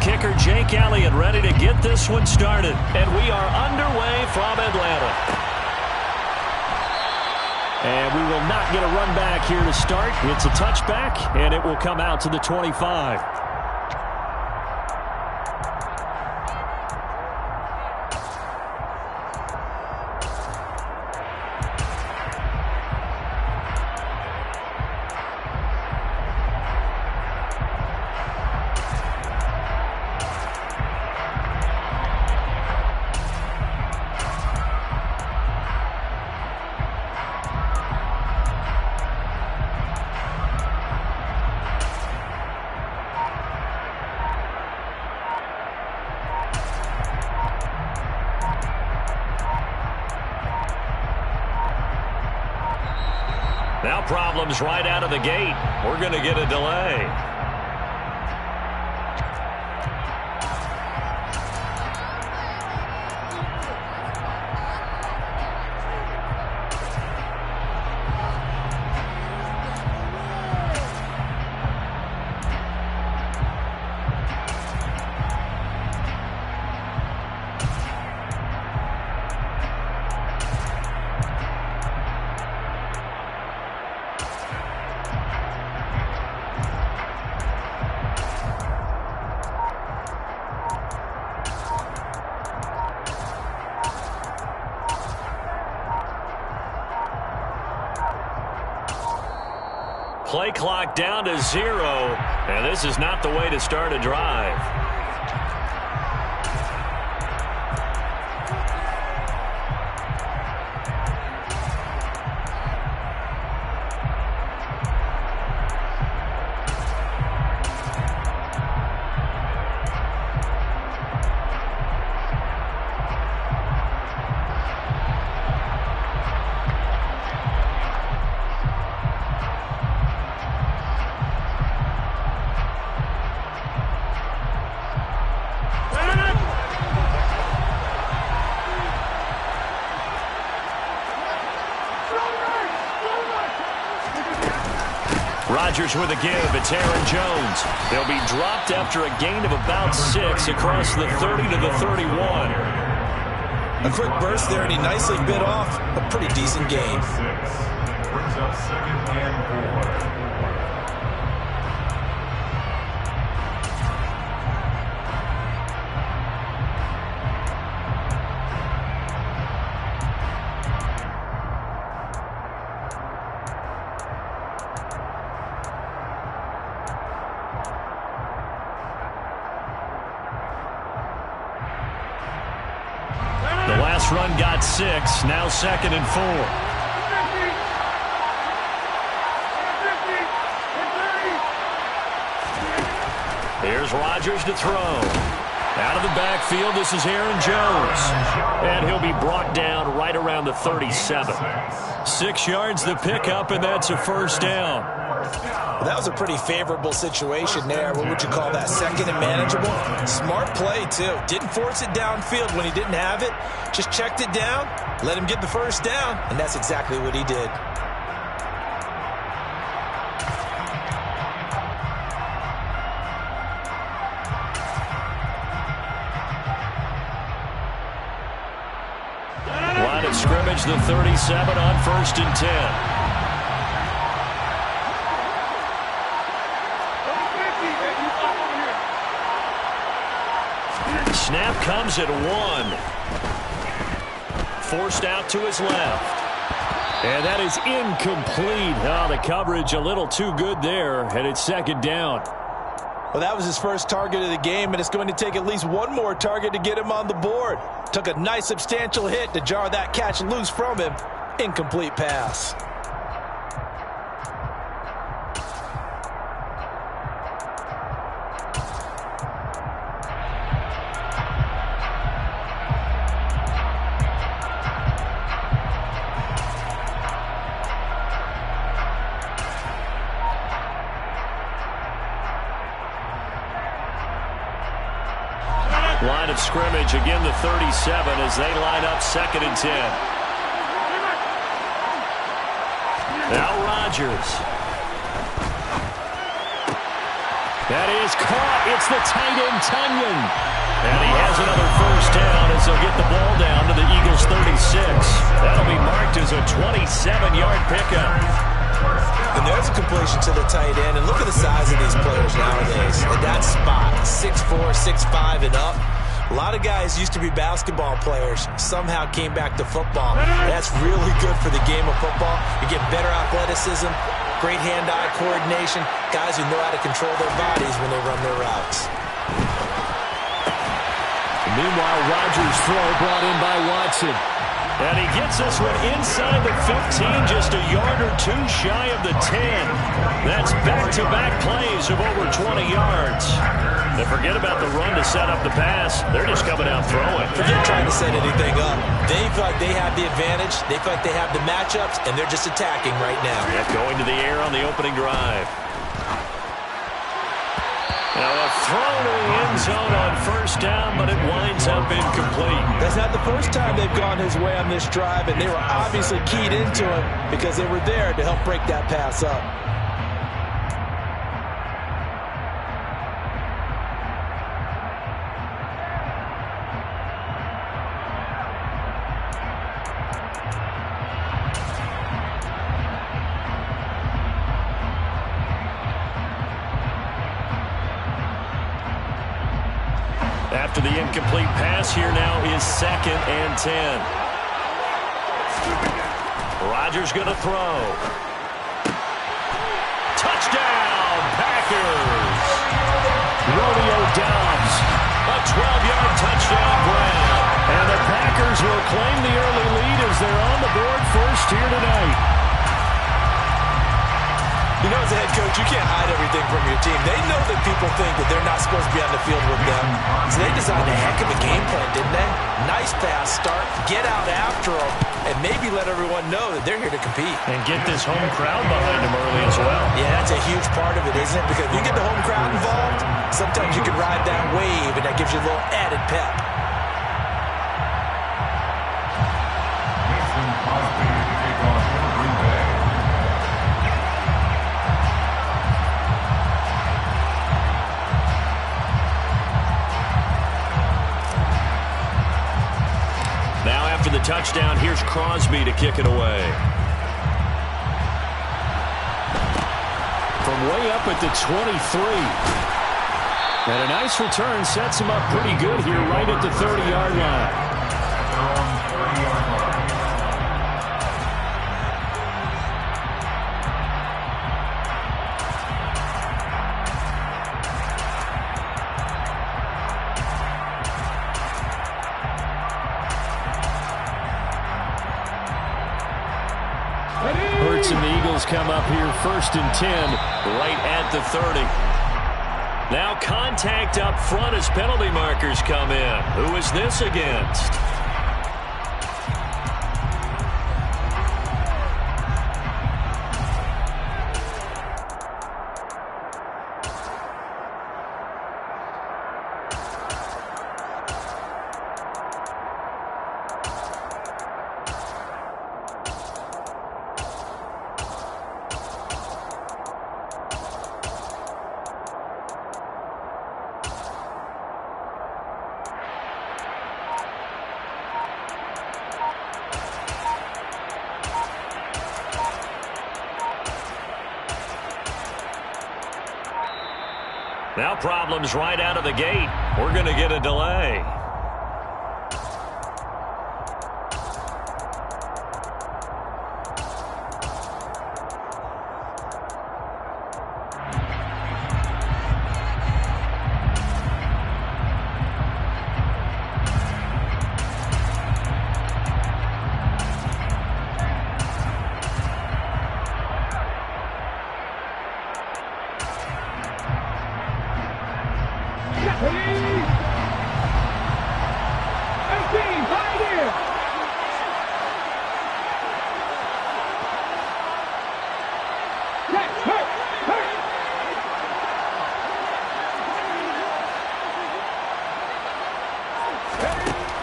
kicker, Jake Elliott, ready to get this one started. And we are underway from Atlanta. And we will not get a run back here to start. It's a touchback, and it will come out to the 25. Now problems right out of the gate. We're going to get a delay. Play clock down to 0, and this is not the way to start a drive. Rodgers with a give. It's Aaron Jones. They'll be dropped after a gain of about 6 across the 30 to the 31. A quick burst there, and he nicely bit off a pretty decent gain. Brings up 2nd and 4. Run got 6, now 2nd and 4. Here's Rodgers to throw. Out of the backfield, this is Aaron Jones. And he'll be brought down right around the 37. 6 yards the pickup, and that's a first down. Well, that was a pretty favorable situation there. What would you call that? 2nd and manageable? Smart play, too. Didn't force it downfield when he didn't have it. Just checked it down, let him get the first down, and that's exactly what he did. Line of scrimmage, the 37 on 1st and 10. Snap comes at 1. Forced out to his left. And that is incomplete. Oh, the coverage a little too good there, and it's 2nd down. Well, that was his first target of the game, and it's going to take at least one more target to get him on the board. Took a nice substantial hit to jar that catch loose from him. Incomplete pass. Line of scrimmage, again the 37 as they line up 2nd and 10. Now Rodgers. That is caught. It's the tight end, Tunyon. And he has another first down as they'll get the ball down to the Eagles' 36. That'll be marked as a 27-yard pickup. And there's a completion to the tight end. And look at the size of these players nowadays. At that spot, 6'4", 6'5", and up. A lot of guys used to be basketball players, somehow came back to football. That's really good for the game of football. You get better athleticism, great hand-eye coordination, guys who know how to control their bodies when they run their routes. Meanwhile, Rodgers' throw brought in by Watson. And he gets this one inside the 15, just a yard or two shy of the 10. That's back-to-back plays of over 20 yards. And forget about the run to set up the pass. They're just coming out throwing. Forget trying to set anything up. They feel like they have the advantage. They feel like they have the matchups, and they're just attacking right now. Yep, going to the air on the opening drive. Now a throw to the end zone on first down, but it winds up incomplete. That's not the first time they've gone his way on this drive, and they were obviously keyed into him because they were there to help break that pass up. After the incomplete pass, here now is 2nd and 10. Rodgers going to throw. Touchdown, Packers! Romeo Doubs, a 12-yard touchdown grab. And the Packers will claim the early lead as they're on the board first here tonight. You know, as a head coach, you can't hide everything from your team. They know that people think that they're not supposed to be on the field with them. So they designed a heck of a game plan, didn't they? Nice pass start, get out after them, and maybe let everyone know that they're here to compete. And get this home crowd behind them early as well. Yeah, that's a huge part of it, isn't it? Because if you get the home crowd involved, sometimes you can ride that wave, and that gives you a little added pep. After the touchdown, here's Crosby to kick it away. From way up at the 23. And a nice return sets him up pretty good here right at the 30-yard line. Hurts and the Eagles come up here 1st and 10, right at the 30. Now contact up front as penalty markers come in. Who is this against? Now problems right out of the gate. We're going to get a delay.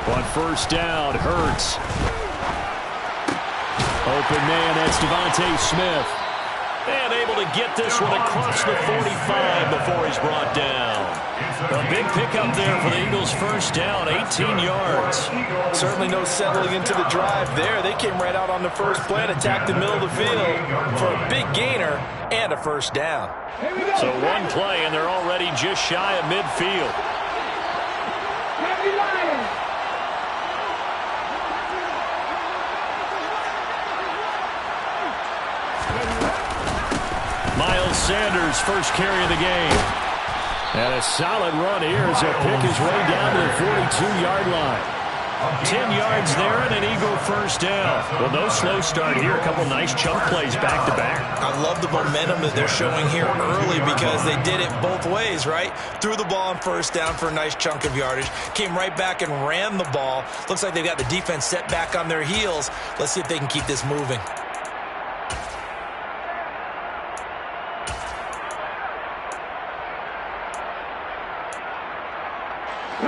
On first down, Hurts. Open man, that's Devontae Smith. And able to get this one across the 45 before he's brought down. A big pickup there for the Eagles' first down, 18 yards. Certainly no settling into the drive there. They came right out on the first play and attacked the middle of the field for a big gainer and a first down. So one play, and they're already just shy of midfield. Miles Sanders, first carry of the game. And a solid run here as he'll pick his way down to the 42-yard line. 10 yards there and an Eagle first down. Well, no slow start here. A couple nice chunk plays back-to-back. I love the momentum that they're showing here early because they did it both ways, right? Threw the ball on first down for a nice chunk of yardage. Came right back and ran the ball. Looks like they've got the defense set back on their heels. Let's see if they can keep this moving.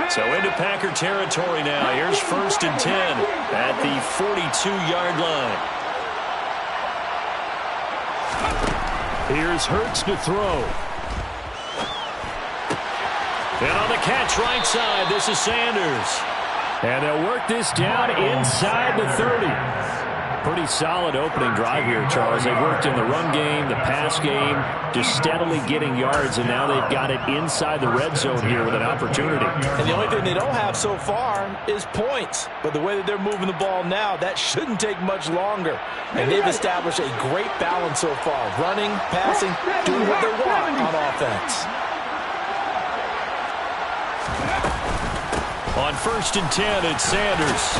So into Packer territory now. Here's first and 10 at the 42-yard line. Here's Hurts to throw. And on the catch right side, this is Sanders. And they'll work this down inside the 30. Pretty solid opening drive here, Charles. They've worked in the run game, the pass game, just steadily getting yards, and now they've got it inside the red zone here with an opportunity. And the only thing they don't have so far is points. But the way that they're moving the ball now, that shouldn't take much longer. And they've established a great balance so far. Running, passing, doing what they want on offense. On first and 10, it's Sanders.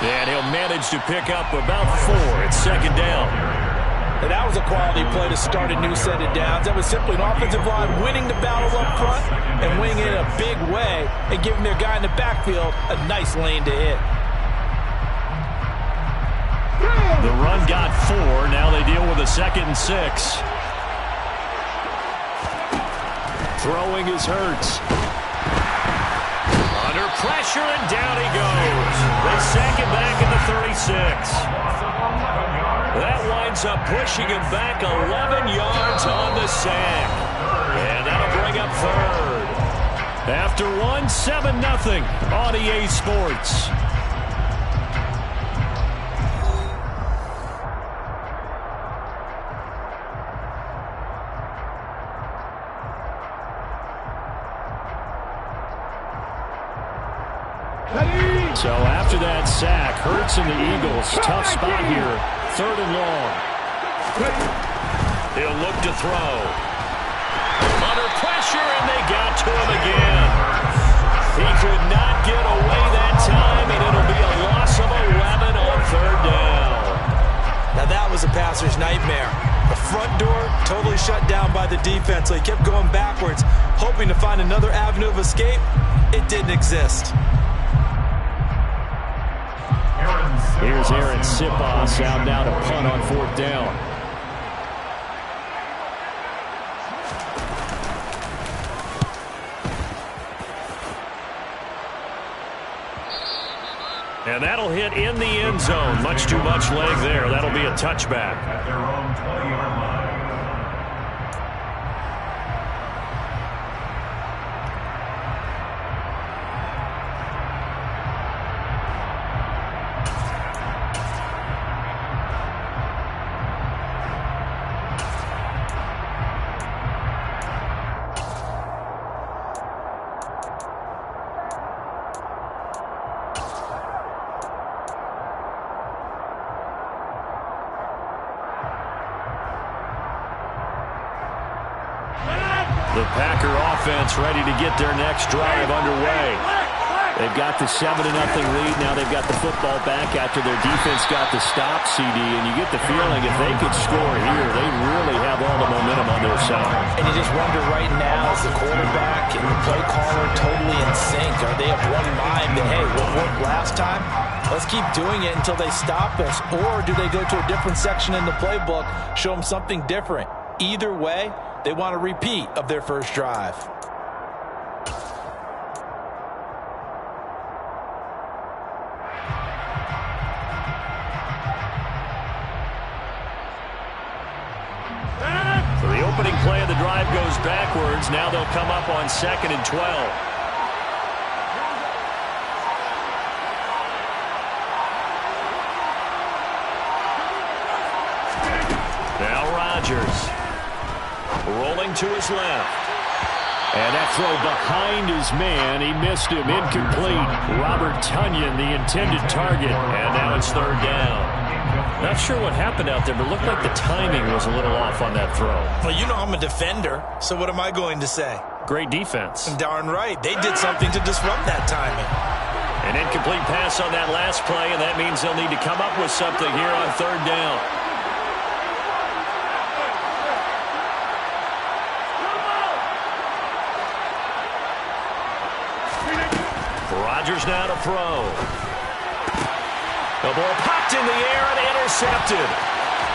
And he'll manage to pick up about 4 at second down. And that was a quality play to start a new set of downs. That was simply an offensive line winning the battle up front and winning it in a big way and giving their guy in the backfield a nice lane to hit. The run got 4. Now they deal with a second and 6. Throwing is Hurts. Under pressure, and down he goes. They sack him back at the 36. That winds up pushing him back 11 yards on the sack. And that'll bring up third. After one, 7-0 on EA Sports. So after that sack, Hurts and the Eagles, tough spot here, third and long. He'll look to throw. Under pressure, and they got to him again. He could not get away that time, and it'll be a loss of 11 on third down. Now that was a passer's nightmare. The front door totally shut down by the defense, so he kept going backwards, hoping to find another avenue of escape. It didn't exist. Here's Aaron Sipos out now to punt on fourth down. And that'll hit in the end zone. Much too much leg there. That'll be a touchback. At their own 20-yard line. The Packer offense ready to get their next drive underway. They've got the 7-0 lead. Now they've got the football back after their defense got the stop, CD. And you get the feeling if they could score here, they really have all the momentum on their side. And you just wonder right now, is the quarterback and the play caller totally in sync? Are they of one mind that, hey, what worked last time? Let's keep doing it until they stop us. Or do they go to a different section in the playbook, show them something different? Either way, they want a repeat of their first drive. goes backwards. Now they'll come up on 2nd and 12. Now Rodgers rolling to his left. And that throw behind his man. He missed him. Incomplete. Robert Tonyan, the intended target. And now it's 3rd down. Not sure what happened out there, but it looked like the timing was a little off on that throw. Well, you know I'm a defender, so what am I going to say? Great defense. Darn right. They did something to disrupt that timing. An incomplete pass on that last play, and that means they'll need to come up with something here on 3rd down. Rodgers now to throw. The ball popped in the air and intercepted.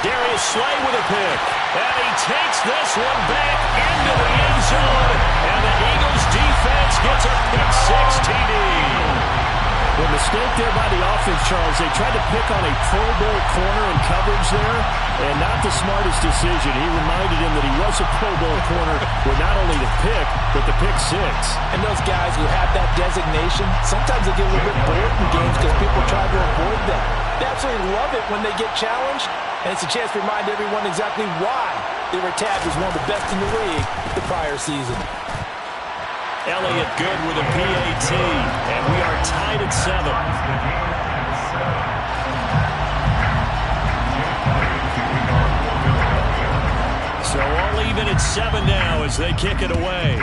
Darius Slay with a pick. And he takes this one back into the end zone. And the Eagles defense gets a pick-6 TD. The mistake there by the offense, Charles. They tried to pick on a Pro Bowl corner in coverage there, and not the smartest decision. He reminded him that he was a Pro Bowl corner with not only the pick, but the pick-6. And those guys who have that designation, sometimes they get a little bit bored in games because people try to avoid that. They absolutely love it when they get challenged, and it's a chance to remind everyone exactly why they were tagged as one of the best in the league the prior season. Elliott good with a PAT, and we are tied at 7. So all even at 7 now as they kick it away.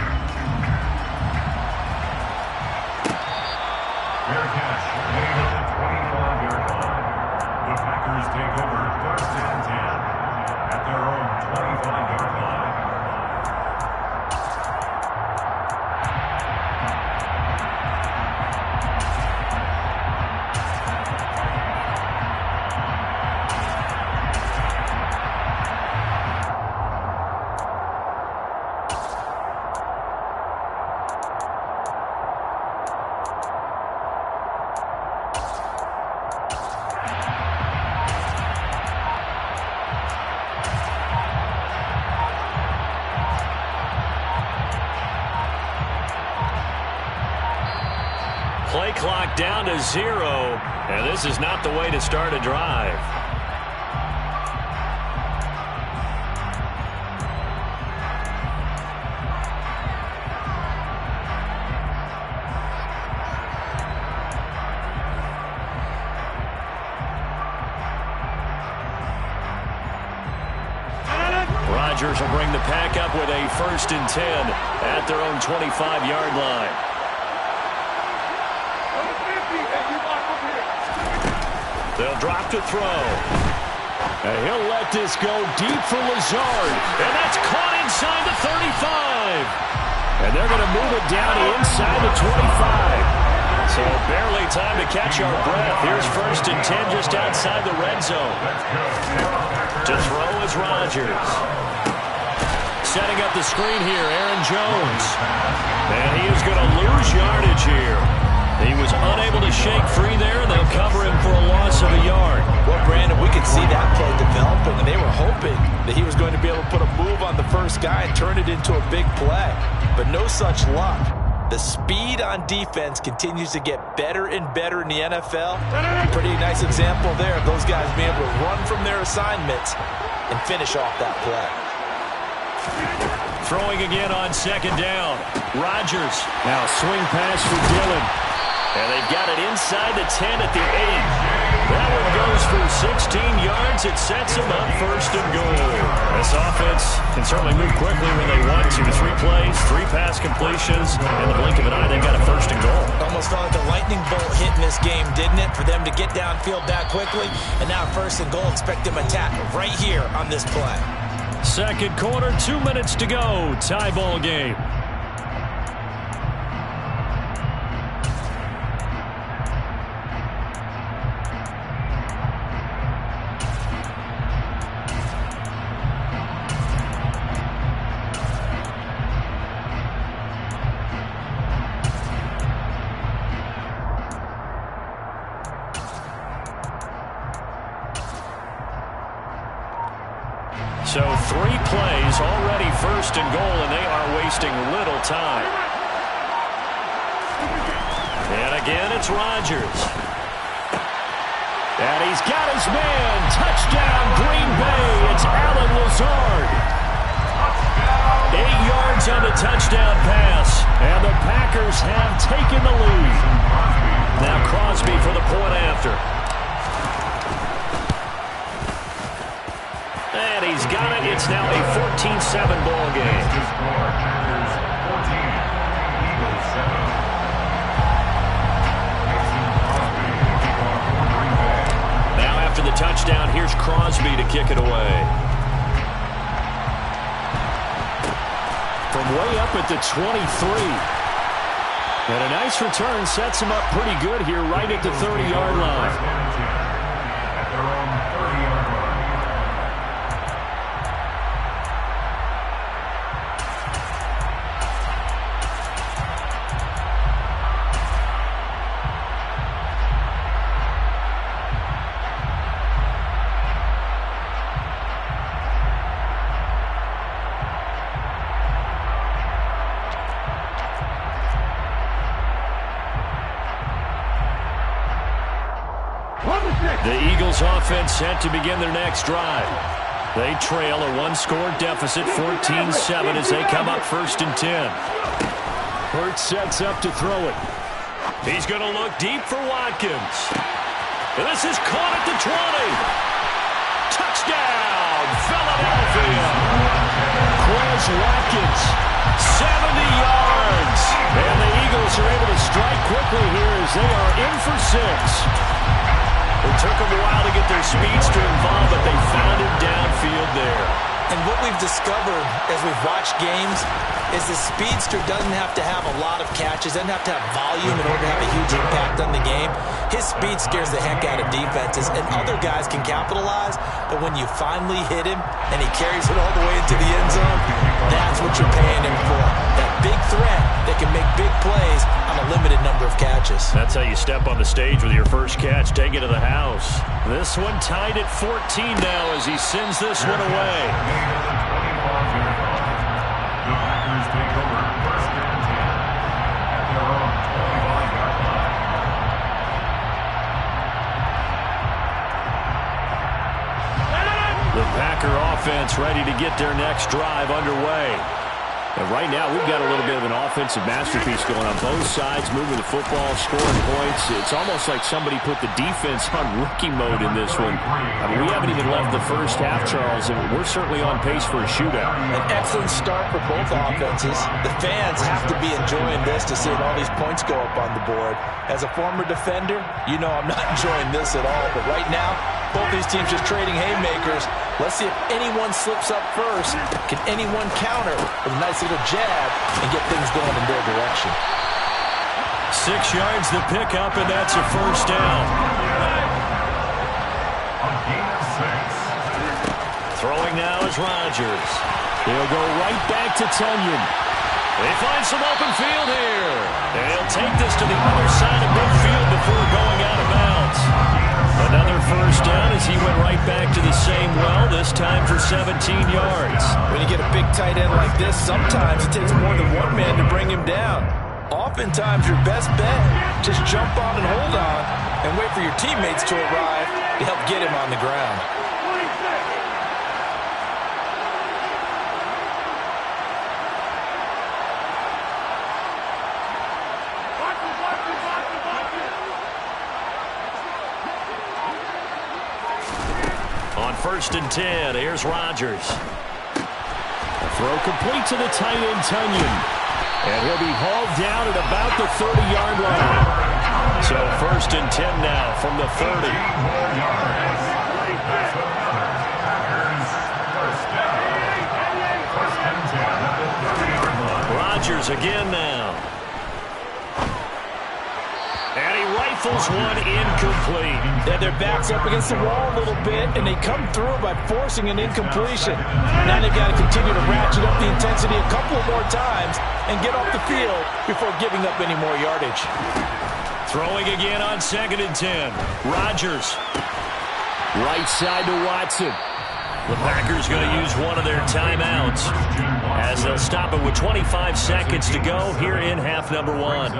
Fair catch made at the 25-yard line. The Packers take over 1st and 10 at their own 25-yard line. Play clock down to 0, and this is not the way to start a drive. Rodgers will bring the pack up with a 1st and 10 at their own 25-yard line. They'll drop to throw. And he'll let this go deep for Lazard. And that's caught inside the 35. And they're going to move it down inside the 25. So barely time to catch our breath. Here's 1st and 10 just outside the red zone. To throw is Rodgers. Setting up the screen here, Aaron Jones. And he is going to lose yardage here. He was unable to shake free there, and they'll cover him for a loss of a yard. Well, Brandon, we could see that play developing, and they were hoping that he was going to be able to put a move on the first guy and turn it into a big play. But no such luck. The speed on defense continues to get better and better in the NFL. Pretty nice example there of those guys being able to run from their assignments and finish off that play. Throwing again on 2nd down. Rodgers. Now swing pass for Dillon. And they've got it inside the 10 at the 8. That one goes for 16 yards. It sets them up 1st and goal. This offense can certainly move quickly when they want to. 3 plays, 3 pass completions. In the blink of an eye, they've got a 1st and goal. Almost felt like a lightning bolt hit in this game, didn't it? For them to get downfield that quickly. And now 1st and goal. Expect them to attack right here on this play. 2nd quarter, 2 minutes to go. Tie ball game. So 3 plays, already first and goal, and they are wasting little time. And again, it's Rodgers. And he's got his man. Touchdown, Green Bay. It's Allen Lazard. 8 yards on the touchdown pass. And the Packers have taken the lead. Now Crosby for the point after. And he's got it. It's now a 14-7 ball game. Now after the touchdown, here's Crosby to kick it away. From way up at the 23. And a nice return sets him up pretty good here right at the 30-yard line. At their own 30-yard line. The Eagles offense set to begin their next drive. They trail a 1-score deficit, 14-7 as they come up 1st and 10. Curt sets up to throw it. He's going to look deep for Watkins. This is caught at the 20. Touchdown, Philadelphia. Quez Watkins, 70 yards. And the Eagles are able to strike quickly here as they are in for 6. It took them a while to get their speedster involved, but they found him downfield there. And what we've discovered as we've watched games is the speedster doesn't have to have a lot of catches, doesn't have to have volume in order to have a huge impact on the game. His speed scares the heck out of defenses, and other guys can capitalize, but when you finally hit him and he carries it all the way into the end zone, that's what you're paying him for. That big threat that can make big plays on a limited number of catches. That's how you step on the stage with your first catch. Take it to the house. This one tied at 14 now as he sends this one away. The Packers take over 1st and 10 at their own 25-yard line. The Packer offense ready to get their next drive underway. And right now, we've got a little bit of an offensive masterpiece going on both sides, moving the football, scoring points. It's almost like somebody put the defense on rookie mode in this one. I mean, we haven't even left the first half, Charles, and we're certainly on pace for a shootout. An excellent start for both offenses. The fans have to be enjoying this to see all these points go up on the board. As a former defender, you know I'm not enjoying this at all. But right now, both these teams just trading haymakers. Let's see if anyone slips up first. Can anyone counter with a nice little jab and get things going in their direction? 6 yards the pickup, and that's a first down. A gain of 6. Throwing now is Rodgers. He'll go right back to Tunyon. They find some open field here. And he'll take this to the other side of midfield before going out of bounds. Another first down as he went right back to the same well, this time for 17 yards. When you get a big tight end like this, sometimes it takes more than one man to bring him down. Oftentimes, your best bet, just jump on and hold on and wait for your teammates to arrive to help get him on the ground. On 1st and 10, here's Rodgers. A throw complete to the tight end, Tunyon. And he'll be hauled down at about the 30-yard line. So 1st and 10 now from the 30. Rodgers again now. And he rifles one incomplete. Yeah, their back's up against the wall a little bit, and they come through by forcing an incompletion. Now they've got to continue to ratchet up the intensity a couple more times and get off the field before giving up any more yardage. Throwing again on 2nd and 10. Rodgers. Right side to Watson. The Packers going to use one of their timeouts as they'll stop it with 25 seconds to go here in half number one.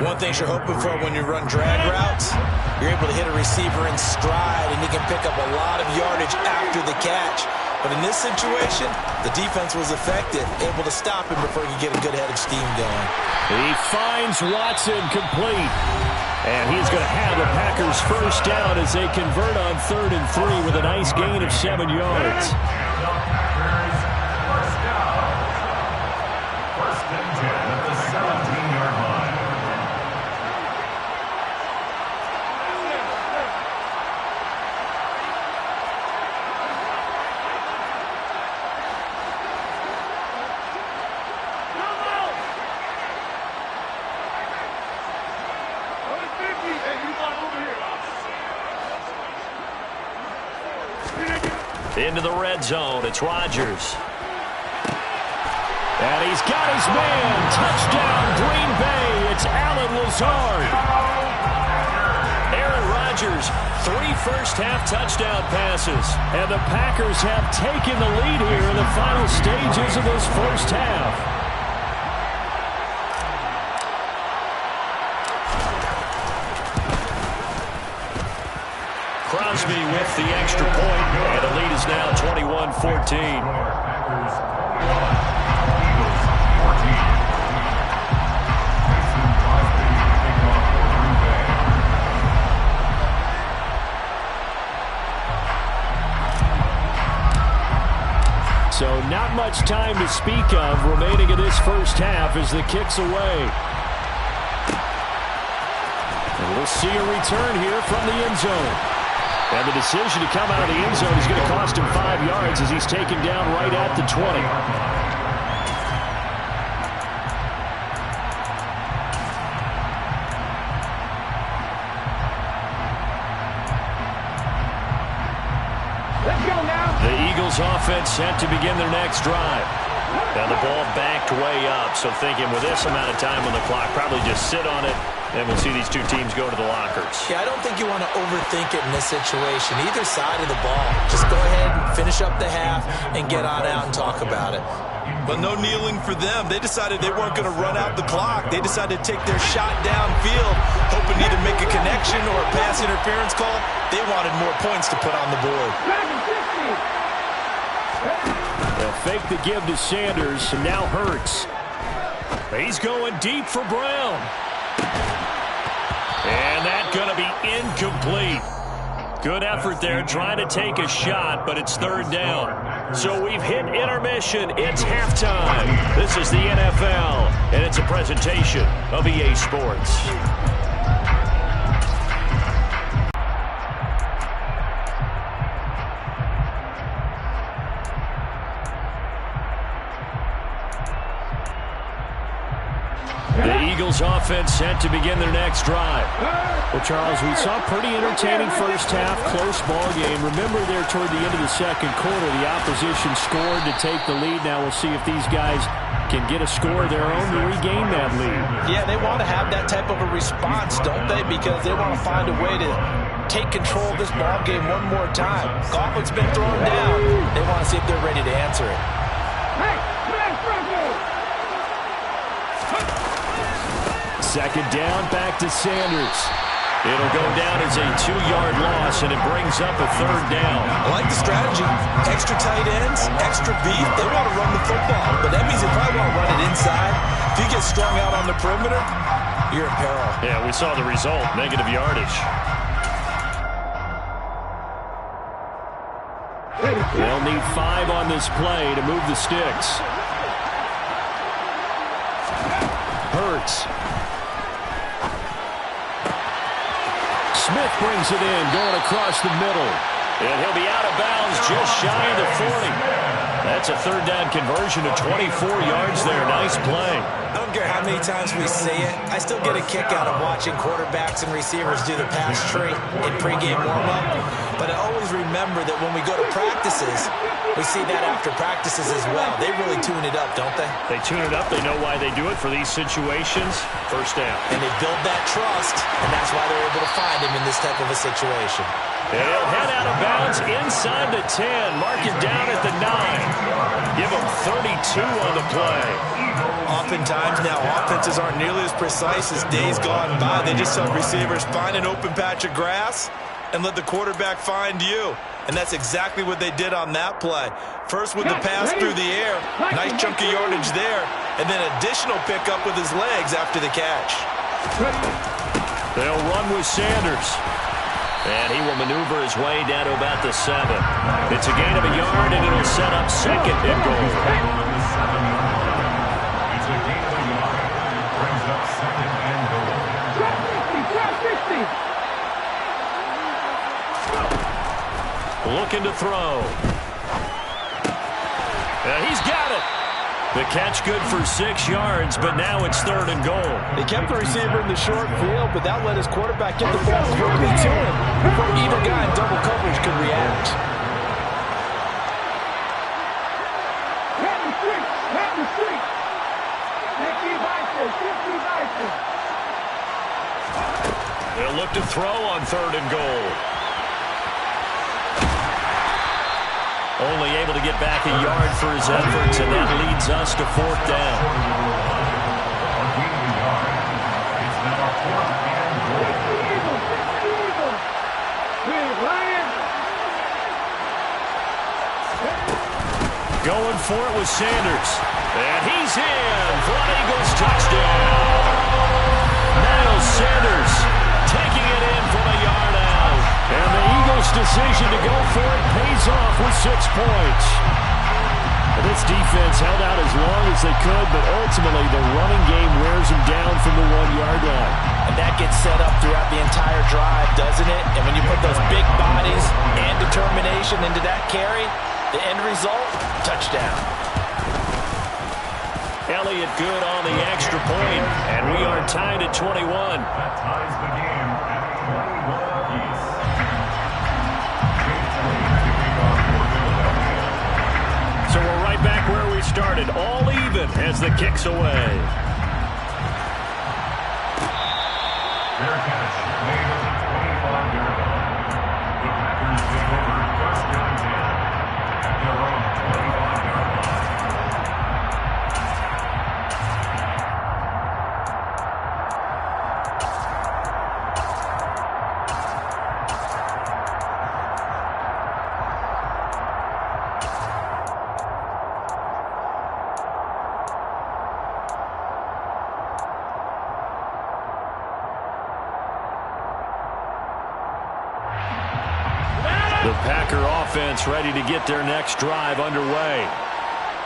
One thing you're hoping for when you run drag routes, you're able to hit a receiver in stride and he can pick up a lot of yardage after the catch. But in this situation, the defense was effective, able to stop him before he could get a good head of steam going. He finds Watson complete. And he's going to have the Packers first down as they convert on 3rd and 3 with a nice gain of 7 yards. First and 10 at the 17-yard line. Into the red zone, it's Rodgers. And he's got his man. Touchdown, Green Bay. It's Allen Lazard. Aaron Rodgers, 3 first-half touchdown passes. And the Packers have taken the lead here in the final stages of this first half. Crosby with the extra point, and the lead is now 21-14. So not much time to speak of remaining in this first half as the kick's away. And we'll see a return here from the end zone. And the decision to come out of the end zone is going to cost him 5 yards as he's taken down right at the 20. Let's go now. The Eagles offense set to begin their next drive. Now the ball backed way up, so thinking with this amount of time on the clock, probably just sit on it, and we'll see these two teams go to the lockers. Yeah, I don't think you want to overthink it in this situation. Either side of the ball. Just go ahead and finish up the half and get on out and talk about it. But no kneeling for them. They decided they weren't going to run out the clock. They decided to take their shot downfield, hoping either make a connection or a pass interference call. They wanted more points to put on the board. They'll fake the give to Sanders, and now Hurts. He's going deep for Brown. And that's going to be incomplete. Good effort there trying to take a shot, but it's 3rd down. So we've hit intermission. It's halftime. This is the NFL, and it's a presentation of EA Sports. The Eagles offense set to begin their next drive. Well, Charles, we saw a pretty entertaining first half, close ball game. Remember there toward the end of the second quarter, the opposition scored to take the lead. Now we'll see if these guys can get a score of their own to regain that lead. Yeah, they want to have that type of a response, don't they? Because they want to find a way to take control of this ball game one more time. Gauntlet's been thrown down. They want to see if they're ready to answer it. Second down, back to Sanders. It'll go down as a 2-yard loss, and it brings up a 3rd down. I like the strategy. Extra tight ends, extra beef. They want to run the football, but that means they probably want to run it inside. If you get strung out on the perimeter, you're in peril. Yeah, we saw the result, negative yardage. They'll need 5 on this play to move the sticks. Hurts. Smith brings it in, going across the middle. And he'll be out of bounds just shy of the 40. That's a 3rd down conversion to 24 yards there. Nice play. I don't care how many times we say it, I still get a kick out of watching quarterbacks and receivers do the pass tree in pregame warm-up. But I always remember that when we go to practices, we see that after practices as well. They really tune it up, don't they? They tune it up. They know why they do it for these situations. First down. And they build that trust, and that's why they're able to find him in this type of a situation. They'll head out of bounds inside the 10. Mark it down at the 9. Give them 32 on the play. Oftentimes now, offenses aren't nearly as precise as days gone by. They just have receivers find an open patch of grass and let the quarterback find you. And that's exactly what they did on that play. First with the pass through the air, nice chunk of yardage there, and then additional pickup with his legs after the catch. They'll run with Sanders. And he will maneuver his way down to about the 7. It's a gain of a yard, and it'll set up second and goal. It's a gain of a yard. Brings up second and goal. Looking to throw. And he's got it. The catch good for 6 yards, but now it's third and goal. They kept the receiver in the short field, but that let his quarterback get the ball quickly to him before either guy in double coverage could react. They'll look to throw on third and goal. Only able to get back a yard for his efforts, and that leads us to fourth down. It's now fourth and goal. Going for it with Sanders. And he's in for an Eagles touchdown. Miles Sanders taking it in from a yard out. And the Eagles' decision to go for it pays off with 6 points. And this defense held out as long as they could, but ultimately the running game wears them down from the 1-yard line. And that gets set up throughout the entire drive, doesn't it? And when you put those big bodies and determination into that carry, the end result, touchdown. Elliott good on the extra point, and we are tied at 21. That ties the game at 21 apiece. So we're right back where we started, all even as the kick's away. Fair catch made at the 25-yard line. The Packers take over first and 10 at their own 25-yard line. The Packer offense ready to get their next drive underway.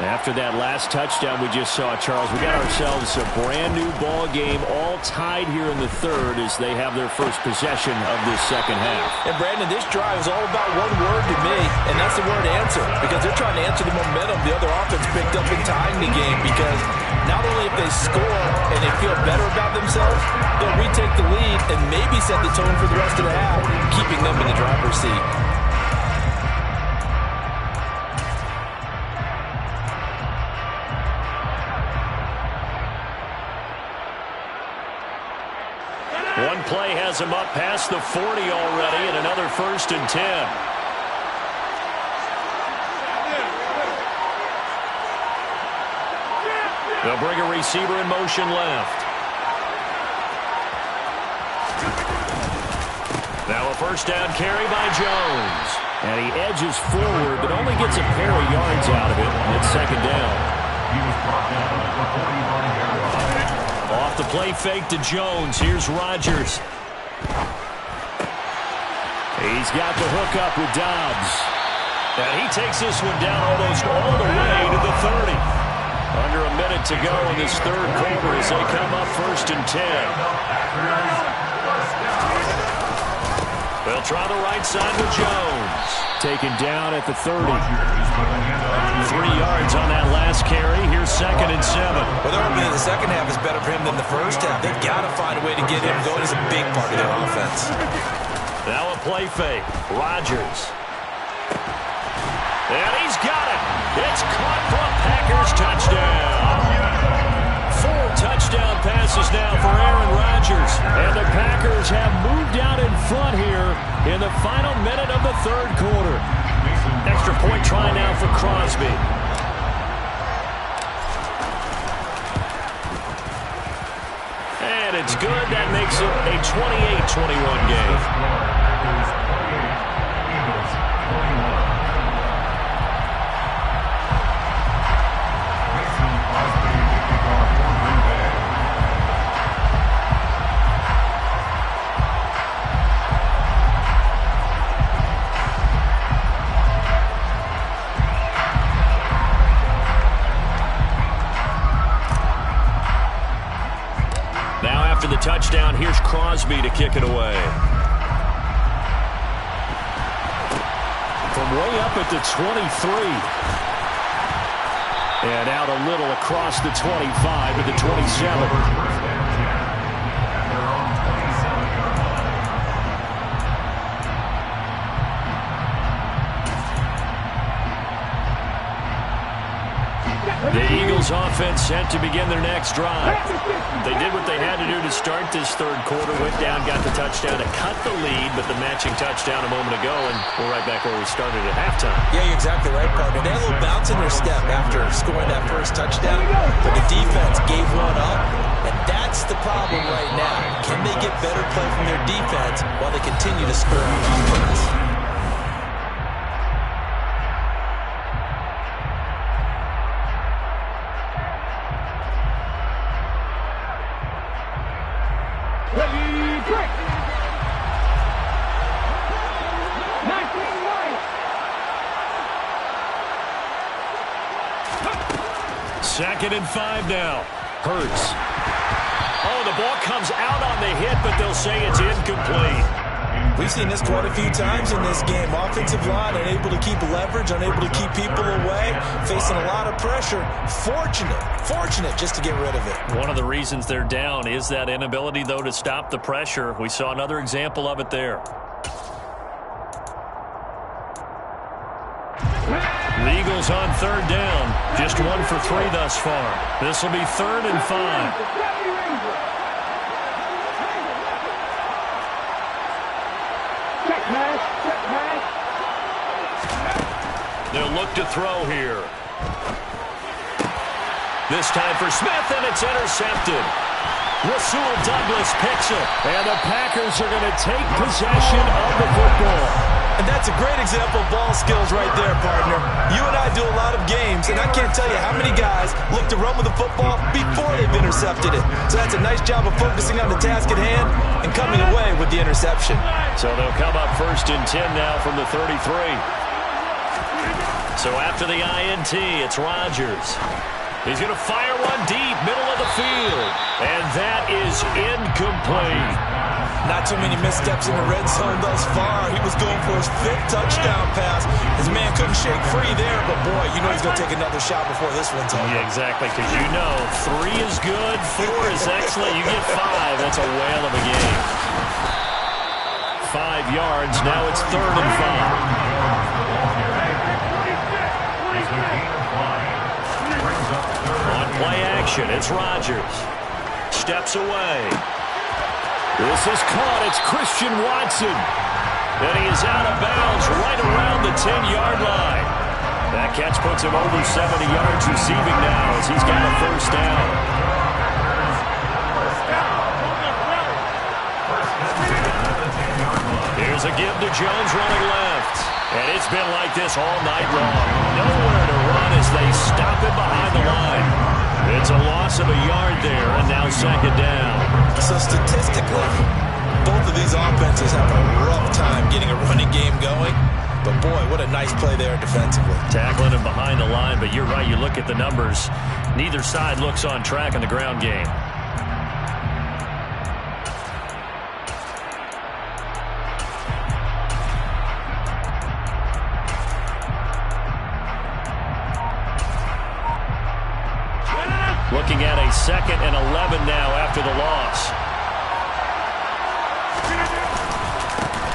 After that last touchdown we just saw, Charles, we got ourselves a brand new ball game, all tied here in the third as they have their first possession of this second half. And Brandon, this drive is all about one word to me, and that's the word answer, because they're trying to answer the momentum the other offense picked up in tying the game, because not only if they score and they feel better about themselves, they'll retake the lead and maybe set the tone for the rest of the half, keeping them in the driver's seat. One play has him up past the 40 already, and another first and 10. They'll bring a receiver in motion left. Now a first down carry by Jones. And he edges forward, but only gets a pair of yards out of it. It's second down. He was brought down at the 45-yard line. Off the play fake to Jones. Here's Rodgers. He's got the hook up with Dobbs. And he takes this one down almost all the way to the 30. Under a minute to go in this third quarter as they come up first and 10. They'll try the right side with Jones. Taken down at the 30. 3 yards on that last carry. Here's second and 7. Well, they're hoping that the second half is better for him than the first half. They've got to find a way to get him going as a big part of their offense. Now a play fake. Rodgers. And he's got it. It's caught for a Packers touchdown. 4 touchdown passes now for Aaron Rodgers. And the Packers have moved out in front here in the final minute of the third quarter. Extra point try now for Crosby. And it's good. That makes it a 28-21 game. The touchdown, here's Crosby to kick it away. From way up at the 23. And out a little across the 25 to the 27. The Eagles offense set to begin their next drive. They did what they had to do to start this third quarter. Went down, got the touchdown to cut the lead, but the matching touchdown a moment ago, and we're right back where we started at halftime. Yeah, you're exactly right, partner. They had a little bounce in their step after scoring that first touchdown, but the defense gave one up, and that's the problem right now. Can they get better play from their defense while they continue to score on offense? Second and 5 now. Hurts. Oh, the ball comes out on the hit, but they'll say it's incomplete. We've seen this quite a few times in this game. Offensive line unable to keep leverage, unable to keep people away, facing a lot of pressure. Fortunate just to get rid of it. One of the reasons they're down is that inability, though, to stop the pressure. We saw another example of it there. The Eagles on third down. Just 1 for 3 thus far. This will be 3rd and 5. They'll look to throw here. This time for Smith, and it's intercepted. Rasul Douglas picks it. And the Packers are going to take possession of the football. And that's a great example of ball skills right there, partner. You and I do a lot of games, and I can't tell you how many guys look to run with the football before they've intercepted it. So that's a nice job of focusing on the task at hand and coming away with the interception. So they'll come up 1st and 10 now from the 33. So after the INT, it's Rodgers. He's going to fire one deep, middle of the field. And that is incomplete. Not too many missteps in the red zone thus far. He was going for his 5th touchdown pass. His man couldn't shake free there, but boy, you know he's going to take another shot before this one's over. Yeah, exactly, because you know 3 is good, 4 is excellent. You get 5, that's a whale of a game. 5 yards, now it's 3rd and 5. On play action, it's Rodgers. Steps away. This is caught. It's Christian Watson. And he is out of bounds right around the 10-yard line. That catch puts him over 70 yards receiving now as he's got a 1st down. Here's a give to Jones running left. And it's been like this all night long. Nowhere to run as they stop him behind the line. It's a loss of a yard there, and now 2nd down. So statistically, both of these offenses have a rough time getting a running game going. But boy, what a nice play there defensively. Tackling him behind the line, but you're right, you look at the numbers. Neither side looks on track in the ground game. Looking at a 2nd and 11 now after the loss.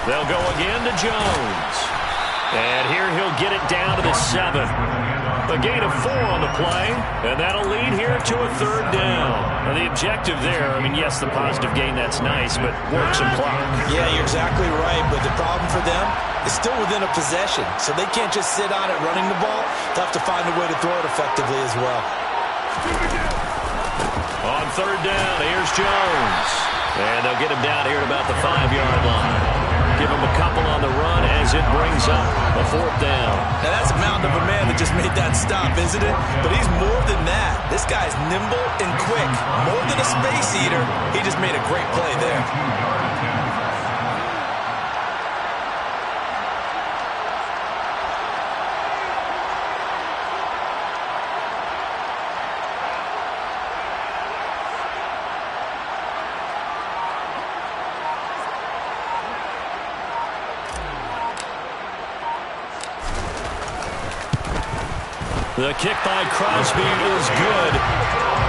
They'll go again to Jones. And here he'll get it down to the 7. A gain of 4 on the play, and that'll lead here to a 3rd down. Now the objective there, I mean, yes, the positive gain, that's nice, but work some clock. Yeah, you're exactly right, but the problem for them is still within a possession, so they can't just sit on it running the ball. They'll have to find a way to throw it effectively as well. On 3rd down, here's Jones. And they'll get him down here at about the 5-yard line. Give him a couple on the run as it brings up a 4th down. Now that's a mountain of a man that just made that stop, isn't it? But he's more than that. This guy's nimble and quick. More than a space eater. He just made a great play there. The kick by Crosby is good.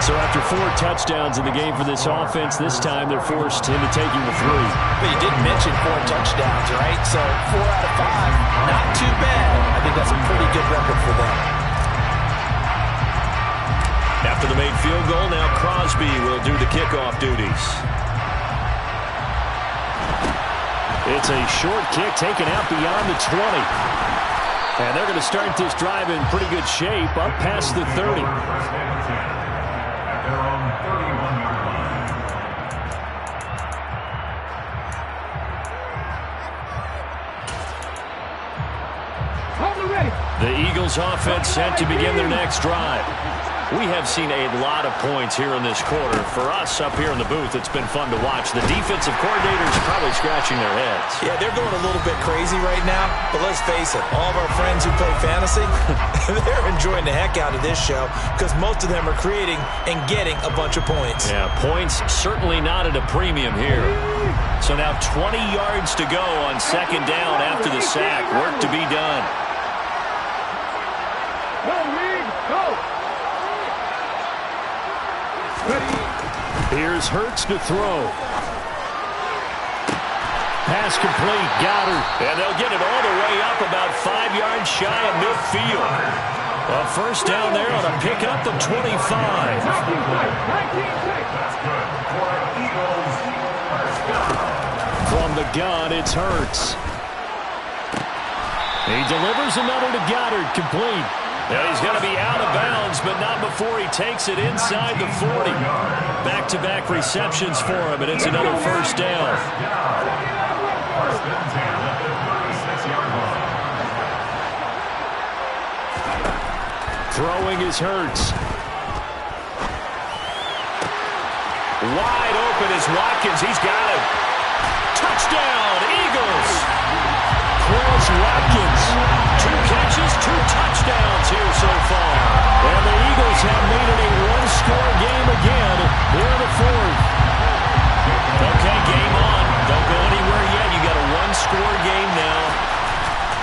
So after 4 touchdowns in the game for this offense, this time they're forced into taking the 3. But you didn't mention 4 touchdowns, right? So 4 out of 5, not too bad. I think that's a pretty good record for them. After the made field goal, now Crosby will do the kickoff duties. It's a short kick taken out beyond the 20. And they're going to start this drive in pretty good shape, up past the 30. The Eagles offense set to begin their next drive. We have seen a lot of points here in this quarter. For us up here in the booth, it's been fun to watch. The defensive coordinators probably scratching their heads. Yeah, they're going a little bit crazy right now. But let's face it, all of our friends who play fantasy, they're enjoying the heck out of this show because most of them are creating and getting a bunch of points. Yeah, points certainly not at a premium here. So now 20 yards to go on 2nd down after the sack. Work to be done. Here's Hurts to throw. Pass complete. Goddard. And they'll get it all the way up about 5 yards shy of midfield. A 1st down there on a pickup of 25. From the gun, it's Hurts. He delivers another to Goddard. Complete. Now he's going to be out of bounds, but not before he takes it inside the 40. Back-to-back receptions for him, and it's another 1st down. Throwing is Hurts. Wide open is Watkins. He's got him. Touchdown, Eagles. Chris Watkins. 2 catches, 2 touchdowns here so far. And the Eagles have made it a 1-score game again here in the 4th. Okay, game on. Don't go anywhere yet. You got a 1-score game now.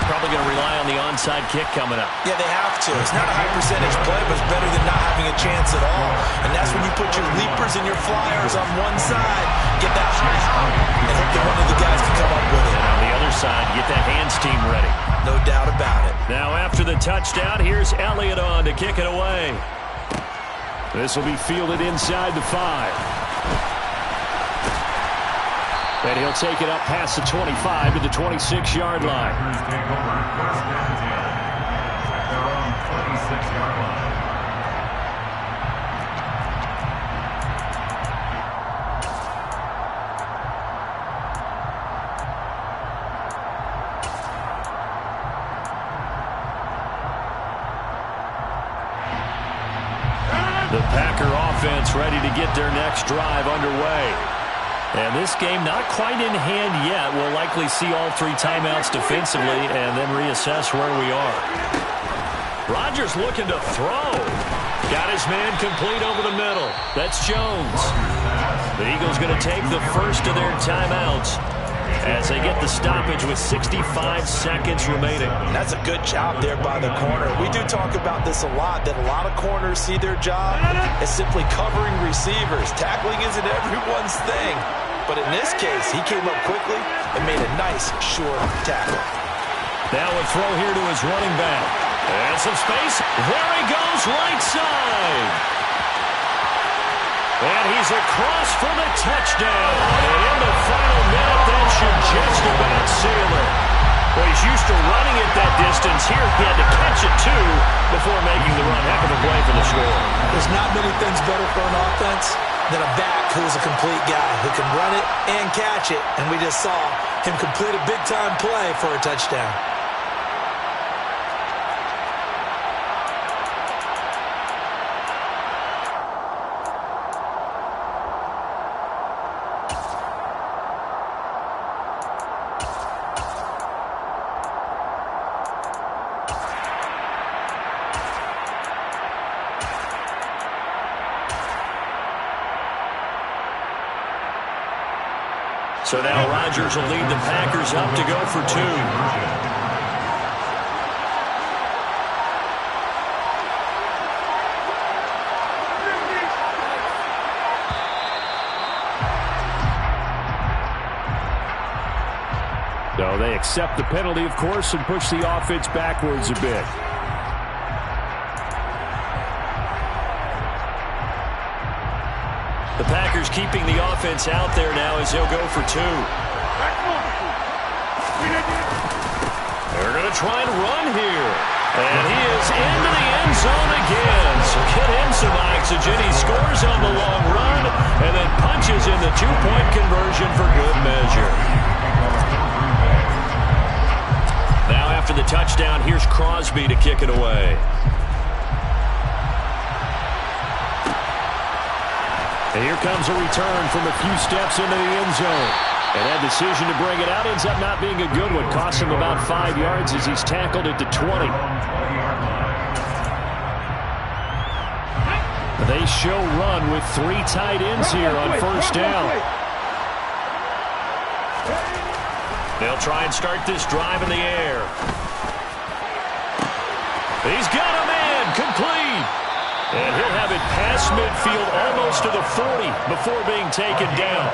Probably going to rely on the onside kick coming up. Yeah, they have to. It's not a high percentage play, but it's better than not having a chance at all. And that's when you put your leapers and your flyers on one side, get that high hop, and hope that one of the guys can come up with it. And on the other side, get that hands team ready. No doubt about it. Now after the touchdown, here's Elliott on to kick it away. This will be fielded inside the 5. And he'll take it up past the 25 to the 26-yard line. The Packer offense ready to get their next drive underway. And this game not quite in hand yet. We'll likely see all 3 timeouts defensively and then reassess where we are. Rodgers looking to throw. Got his man complete over the middle. That's Jones. The Eagles going to take the first of their timeouts as they get the stoppage with 65 seconds remaining. That's a good job there by the corner. We do talk about this a lot, that a lot of corners see their job as simply covering receivers. Tackling isn't everyone's thing. But in this case, he came up quickly, and made a nice, sure tackle. Now a throw here to his running back. And some space. There he goes, right side. And he's across for the touchdown. And in the final minute, that should just about seal it. Well, he's used to running it that distance. Here, he had to catch it, too, before making the run. Heck of a play for the score. There's not many things better for an offense than a back who's a complete guy who can run it and catch it. And we just saw him complete a big-time play for a touchdown. So now Rodgers will lead the Packers up to go for 2. So they accept the penalty, of course, and push the offense backwards a bit. The Packers keeping the offense out there now as he'll go for 2. They're going to try and run here. And he is into the end zone again. So get him some oxygen. He scores on the long run and then punches in the 2-point conversion for good measure. Now after the touchdown, here's Crosby to kick it away. And here comes a return from a few steps into the end zone. And that decision to bring it out ends up not being a good one. Costs him about 5 yards as he's tackled at the 20. They show run with 3 tight ends here on first down. They'll try and start this drive in the air. He's got a man complete. And he'll have it past midfield almost to the 40 before being taken down.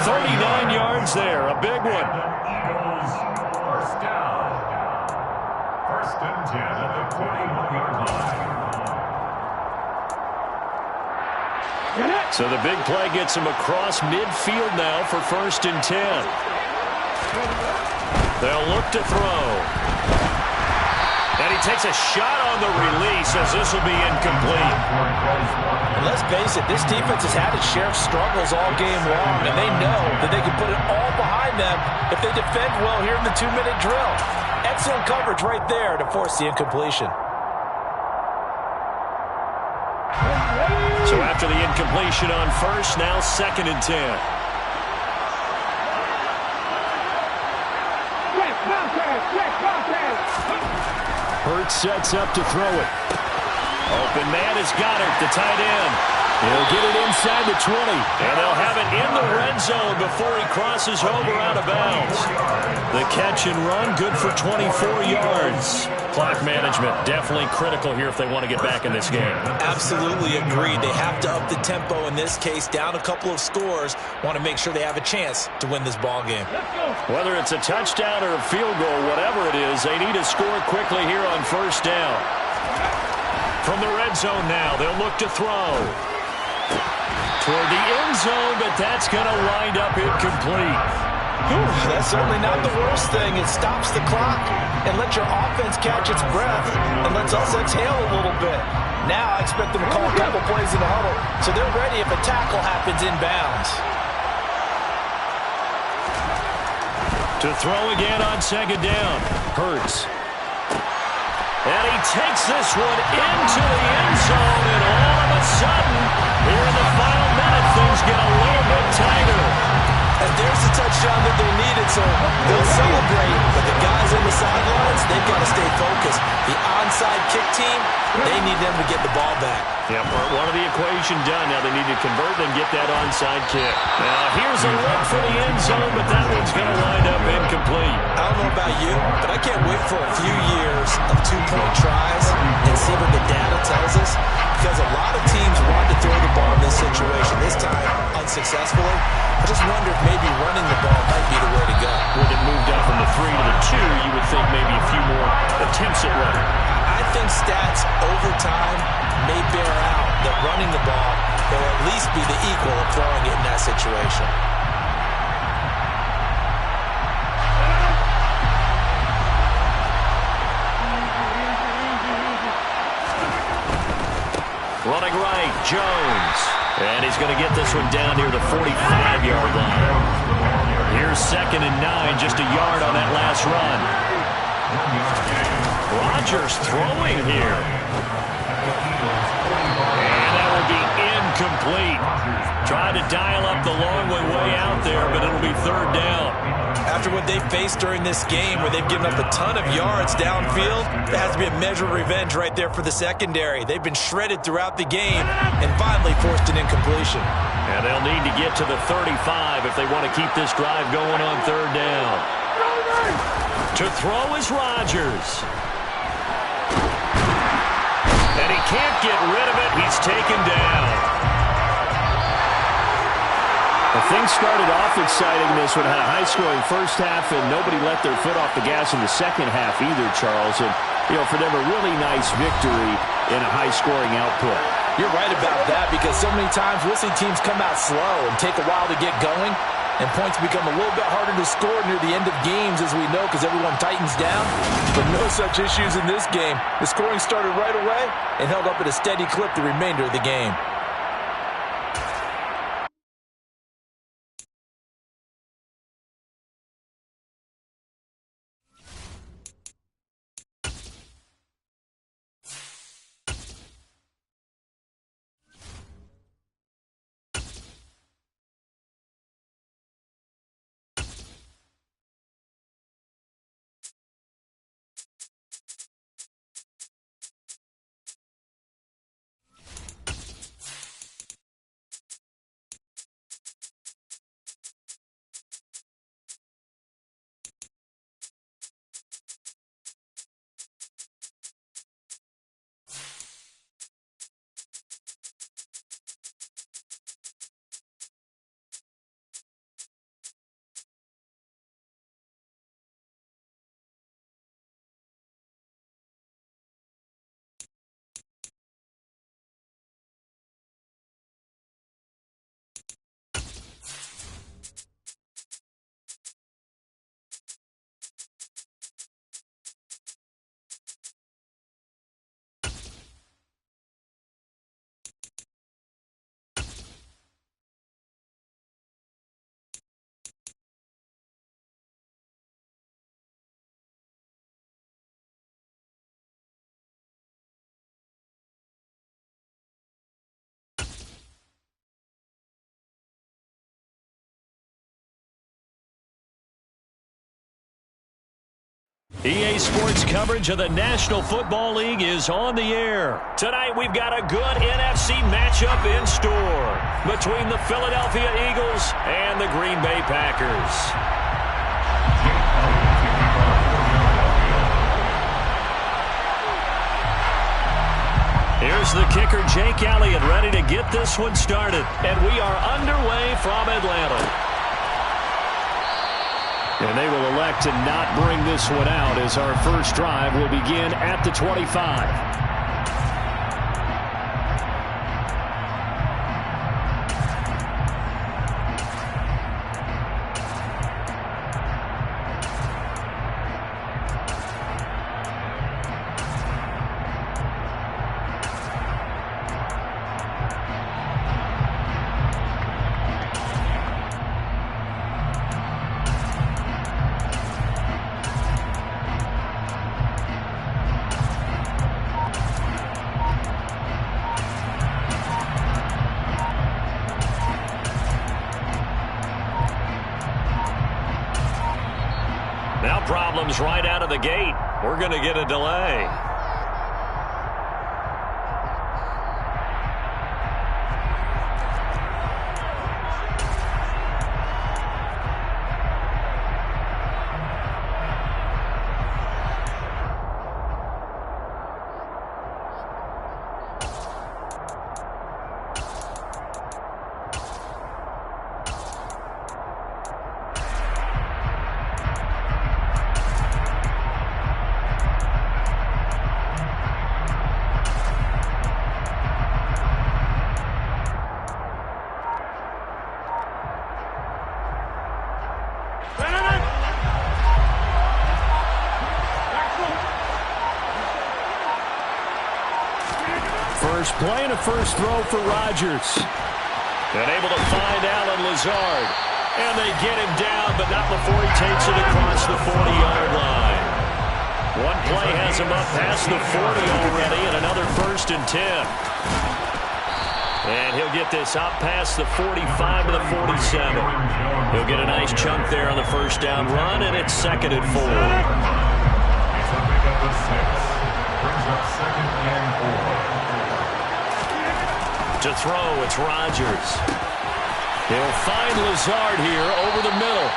39 yards there, a big one. Eagles, first down. First and 10 at the 21-yard line. So the big play gets him across midfield now for first and 10. They'll look to throw. And he takes a shot on the release as this will be incomplete. And let's face it, this defense has had its share of struggles all game long, and they know that they can put it all behind them if they defend well here in the 2-minute drill. Excellent coverage right there to force the incompletion. So after the incompletion on first, now second and 10. Curt sets up to throw it. Open man is Goddard, the tight end. He'll get it inside the 20. And they'll have it in the red zone before he crosses over out of bounds. The catch and run, good for 24 yards. Clock management, definitely critical here if they want to get back in this game. Absolutely agreed. They have to up the tempo in this case, down a couple of scores. Want to make sure they have a chance to win this ball game. Whether it's a touchdown or a field goal, whatever it is, they need to score quickly here on first down. From the red zone now, they'll look to throw. Toward the end zone, but that's going to wind up incomplete. That's certainly not the worst thing. It stops the clock and lets your offense catch its breath and lets us exhale a little bit. Now I expect them to call a couple plays in the huddle, so they're ready if a tackle happens inbounds. To throw again on second down. Hurts. And he takes this one into the end zone, and all of a sudden, here in the final minute, things get a little bit tighter. And there's the touchdown that they needed, so they'll celebrate. But the guys on the sidelines, they've got to stay focused. The onside kick team, they need them to get the ball back. Yeah, part one of the equation done. Now they need to convert and get that onside kick. Now here's a look for the end zone, but that one's going to wind up incomplete. I don't know about you, but I can't wait for a few years of 2-point tries and see what the data tells us? Because a lot of teams want to throw the ball in this situation. This time, unsuccessfully. I just wonder if maybe running the ball might be the way to go. When it moved up from the 3 to the 2, you would think maybe a few more attempts at running. I think stats over time may bear out that running the ball will at least be the equal of throwing it in that situation. Running right, Jones. And he's going to get this one down near the 45-yard line. Here's 2nd and 9, just a yard on that last run. Rodgers throwing here. And that will be incomplete. Tried to dial up the long way out there, but it'll be 3rd down. After what they faced during this game where they've given up a ton of yards downfield, there has to be a measure of revenge right there for the secondary. They've been shredded throughout the game and finally forced an incompletion. And they'll need to get to the 35 if they want to keep this drive going on 3rd down. To throw is Rodgers. And he can't get rid of it. He's taken down. Things started off exciting. This one had a high-scoring first half, and nobody let their foot off the gas in the second half either, Charles. And, for them, a really nice victory in a high-scoring output. You're right about that because so many times we'll see teams come out slow and take a while to get going, and points become a little bit harder to score near the end of games, as we know, because everyone tightens down. But no such issues in this game. The scoring started right away and held up at a steady clip the remainder of the game. EA Sports coverage of the National Football League is on the air. Tonight we've got a good NFC matchup in store between the Philadelphia Eagles and the Green Bay Packers. Here's the kicker, Jake Elliott, ready to get this one started. And we are underway from Atlanta. And they will elect to not bring this one out as our first drive will begin at the 25. Now problems right out of the gate. We're going to get a delay. first play and a first throw for Rodgers. And able to find Allen Lazard. And they get him down, but not before he takes it across the 40-yard line. One play has him up past the 40 already, and another 1st and 10. And he'll get this up past the 45 to the 47. He'll get a nice chunk there on the first down run, and it's 2nd and 4. It's a pickup of 6. Brings up 2nd and 4. To throw, it's Rodgers. He'll find Lazard here over the middle.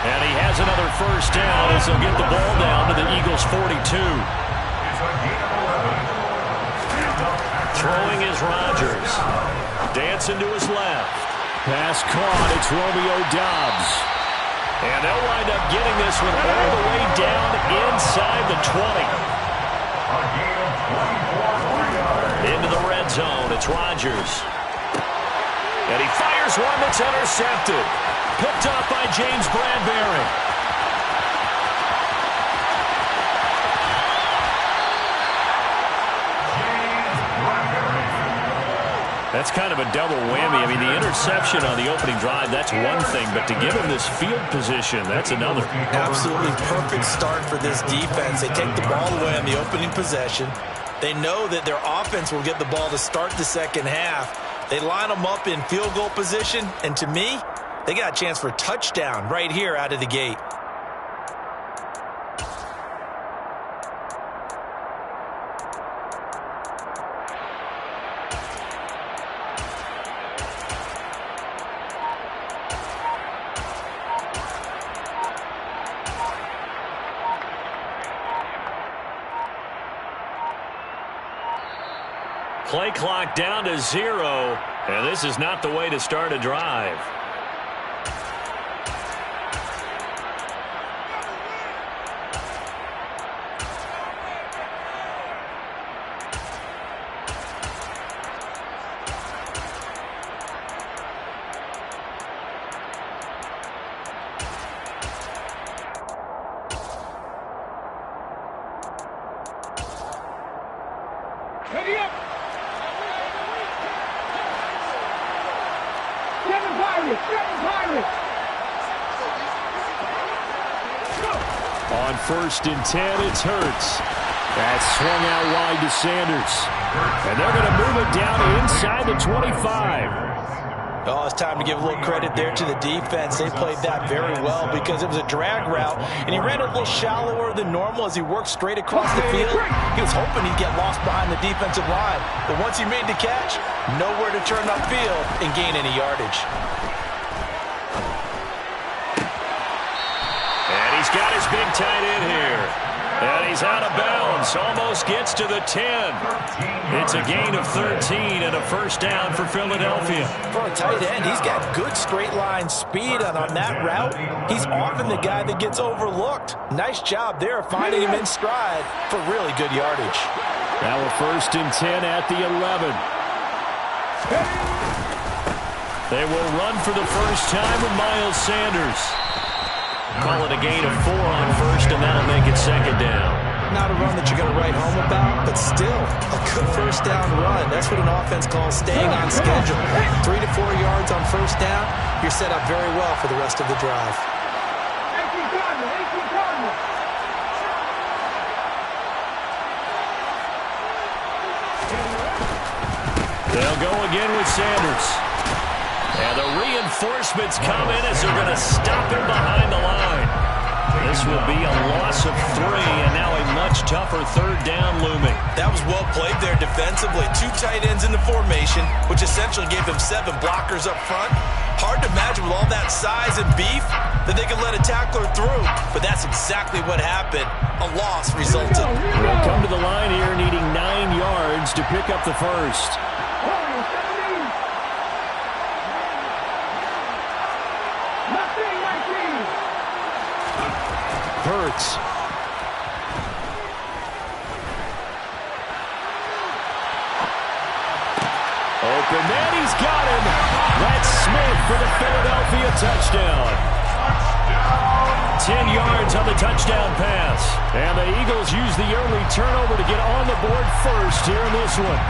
And he has another first down as he'll get the ball down to the Eagles' 42. It's a gain of 11. Throwing is Rodgers. Dancing to his left. Pass caught. It's Romeo Doubs. And they'll wind up getting this one all the way down inside the 20. A gain of 24 yards. Into the red zone. It's Rodgers. And he fires one that's intercepted. Picked up by James Bradbury. That's kind of a double whammy. I mean, the interception on the opening drive, that's one thing. But to give him this field position, that's another. Absolutely perfect start for this defense. They take the ball away on the opening possession. They know that their offense will get the ball to start the second half. They line them up in field goal position. And to me, they got a chance for a touchdown right here out of the gate. Play clock down to 0, and this is not the way to start a drive. Ready up! On 1st and 10, it's Hurts. That's swung out wide to Sanders. And they're going to move it down inside the 25. Oh, it's time to give a little credit there to the defense. They played that very well because it was a drag route, and he ran it a little shallower than normal as he worked straight across the field. He was hoping he'd get lost behind the defensive line, but once he made the catch, nowhere to turn upfield and gain any yardage. And he's got his big tight end here. And he's out of bounds. Almost gets to the 10. It's a gain of 13 and a first down for Philadelphia. For a tight end, he's got good straight line speed, and on that route, he's often the guy that gets overlooked. Nice job there finding him in stride for really good yardage. Now a 1st and 10 at the 11. They will run for the first time with Miles Sanders. Call it a gain of 4 on 1st, and that'll make it 2nd down. Not a run that you're going to write home about, but still a good first down run. That's what an offense calls staying on schedule. 3 to 4 yards on first down, you're set up very well for the rest of the drive. They'll go again with Sanders. And the reinforcements come in as they're going to stop him behind the line. This will be a loss of 3, and now a much tougher 3rd down looming. That was well played there defensively. 2 tight ends in the formation, which essentially gave them 7 blockers up front. Hard to imagine with all that size and beef that they could let a tackler through, but that's exactly what happened. A loss resulted. They'll come to the line here needing 9 yards to pick up the first. Hurts. Open man, he's got him. That's Smith for the Philadelphia touchdown. 10 yards on the touchdown pass. And the Eagles use the early turnover to get on the board first here in this one.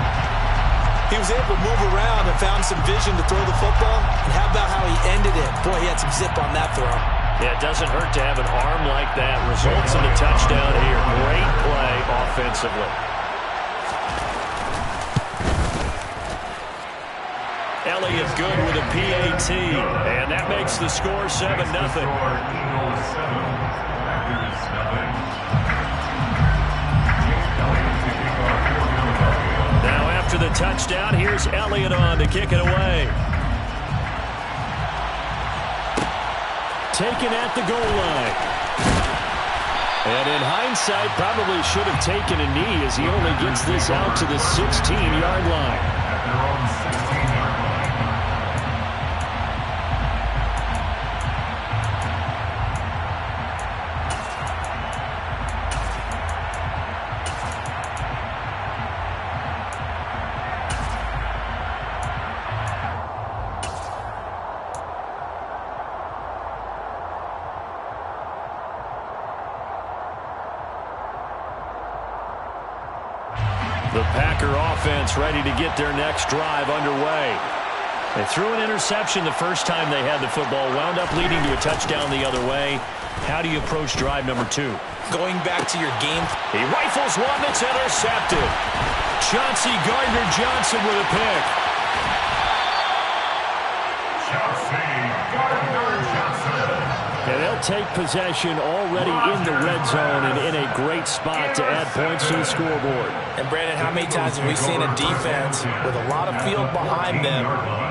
He was able to move around and found some vision to throw the football. And how about how he ended it? Boy, he had some zip on that throw. Yeah, it doesn't hurt to have an arm like that. Results in the touchdown here. Great play offensively. Elliott good with a PAT. And that makes the score 7-0. Eagles 7, Packers 0. Now after the touchdown, here's Elliott on to kick it away. Taken at the goal line. And in hindsight, probably should have taken a knee as he only gets this out to the 16-yard line. At their own 16-yard line. The Packer offense ready to get their next drive underway. They threw an interception the first time they had the football, wound up leading to a touchdown the other way. How do you approach drive number 2? Going back to your game. He rifles one that's intercepted. Chauncey Gardner-Johnson with a pick. Chauncey Gardner-Johnson. And they'll take possession already in the red zone and in a great spot to add points to the scoreboard. And Brandon, how many times have we seen a defense with a lot of field behind them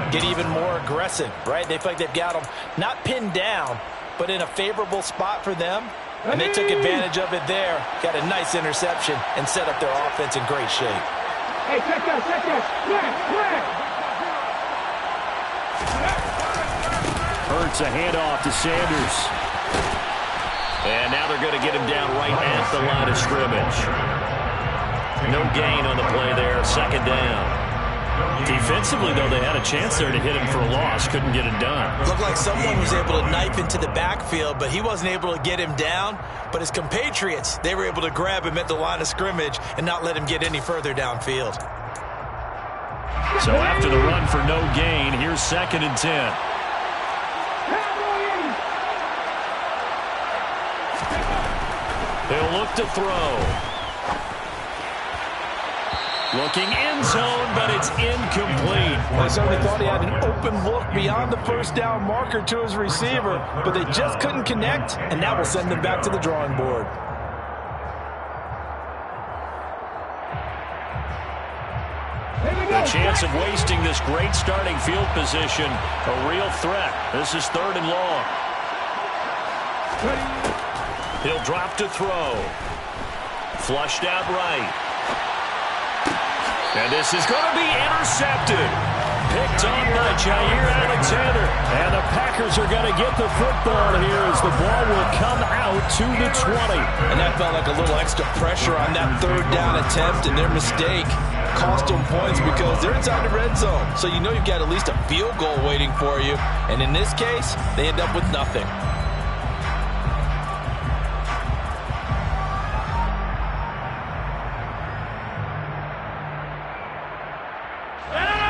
get even more aggressive, right? They feel like they've got them not pinned down, but in a favorable spot for them. And they took advantage of it there. Got a nice interception and set up their offense in great shape. Hey, check that. Clear. Hurts a handoff to Sanders. And now they're going to get him down right at the line of scrimmage. No gain on the play there. Second down. Defensively, though, they had a chance there to hit him for a loss. Couldn't get it done. Looked like someone was able to knife into the backfield, but he wasn't able to get him down. But his compatriots, they were able to grab him at the line of scrimmage and not let him get any further downfield. So after the run for no gain, here's 2nd and 10. He'll look to throw. Looking end zone, but it's incomplete. They certainly thought he had an open look beyond the first down marker to his receiver, but they just couldn't connect, and that will send them back to the drawing board. The chance of wasting this great starting field position, a real threat. This is 3rd and long. He'll drop to throw. Flushed out right. And this is going to be intercepted. Picked on by Jair Alexander. And the Packers are going to get the football here as the ball will come out to the 20. And that felt like a little extra pressure on that 3rd down attempt, and their mistake cost them points because they're inside the red zone. So you know you've got at least a field goal waiting for you. And in this case, they end up with nothing.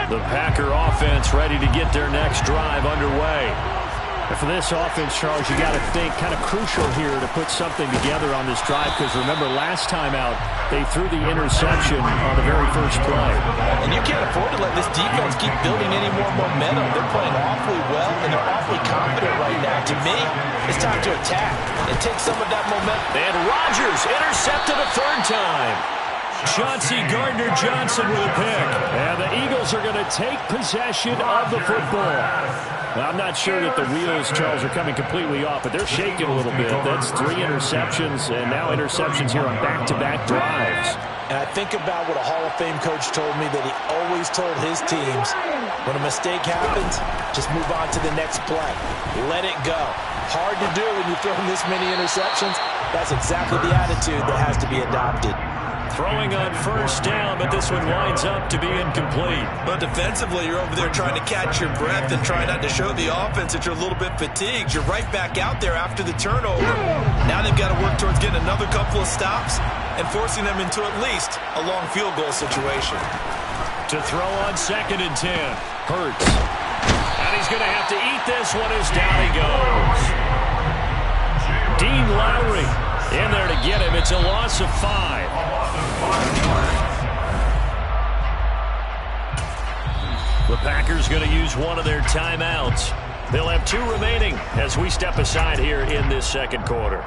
The Packer offense ready to get their next drive underway. And for this offense, Charles, you got to think kind of crucial here to put something together on this drive, because remember last time out they threw the interception on the very first play. And you can't afford to let this defense keep building any more momentum. They're playing awfully well, and they're awfully confident right now. To me, it's time to attack and take some of that momentum. And Rodgers intercepted a 3rd time. Chauncey Gardner-Johnson with a pick. And the Eagles are going to take possession of the football. Well, I'm not sure that the wheels, Charles, are coming completely off, but they're shaking a little bit. That's 3 interceptions, and now interceptions here on back-to-back drives. And I think about what a Hall of Fame coach told me that he always told his teams, when a mistake happens, just move on to the next play. Let it go. Hard to do when you throw this many interceptions. That's exactly the attitude that has to be adopted. Throwing on 1st down, but this one winds up to be incomplete. But defensively, you're over there trying to catch your breath and try not to show the offense that you're a little bit fatigued. You're right back out there after the turnover. Now they've got to work towards getting another couple of stops and forcing them into at least a long field goal situation. To throw on 2nd and 10. Hurts. And he's going to have to eat this one as down he goes. Dean Lowry in there to get him. It's a loss of 5. The Packers going to use one of their timeouts. They'll have 2 remaining as we step aside here in this second quarter.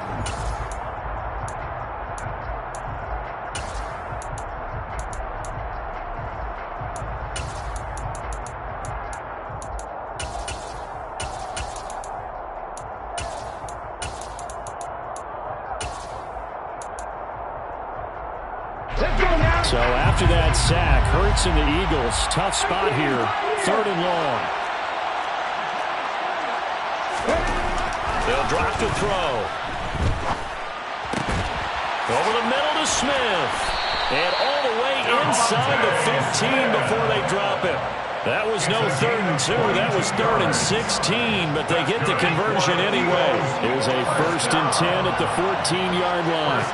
So after that sack, Hurts and the Eagles, tough spot here, 3rd and long. They'll drop to throw. Over the middle to Smith. And all the way inside the 15 before they drop it. That was no 3rd and 2. That was 3rd and 16, but they get the conversion anyway. Here's a 1st and 10 at the 14-yard line.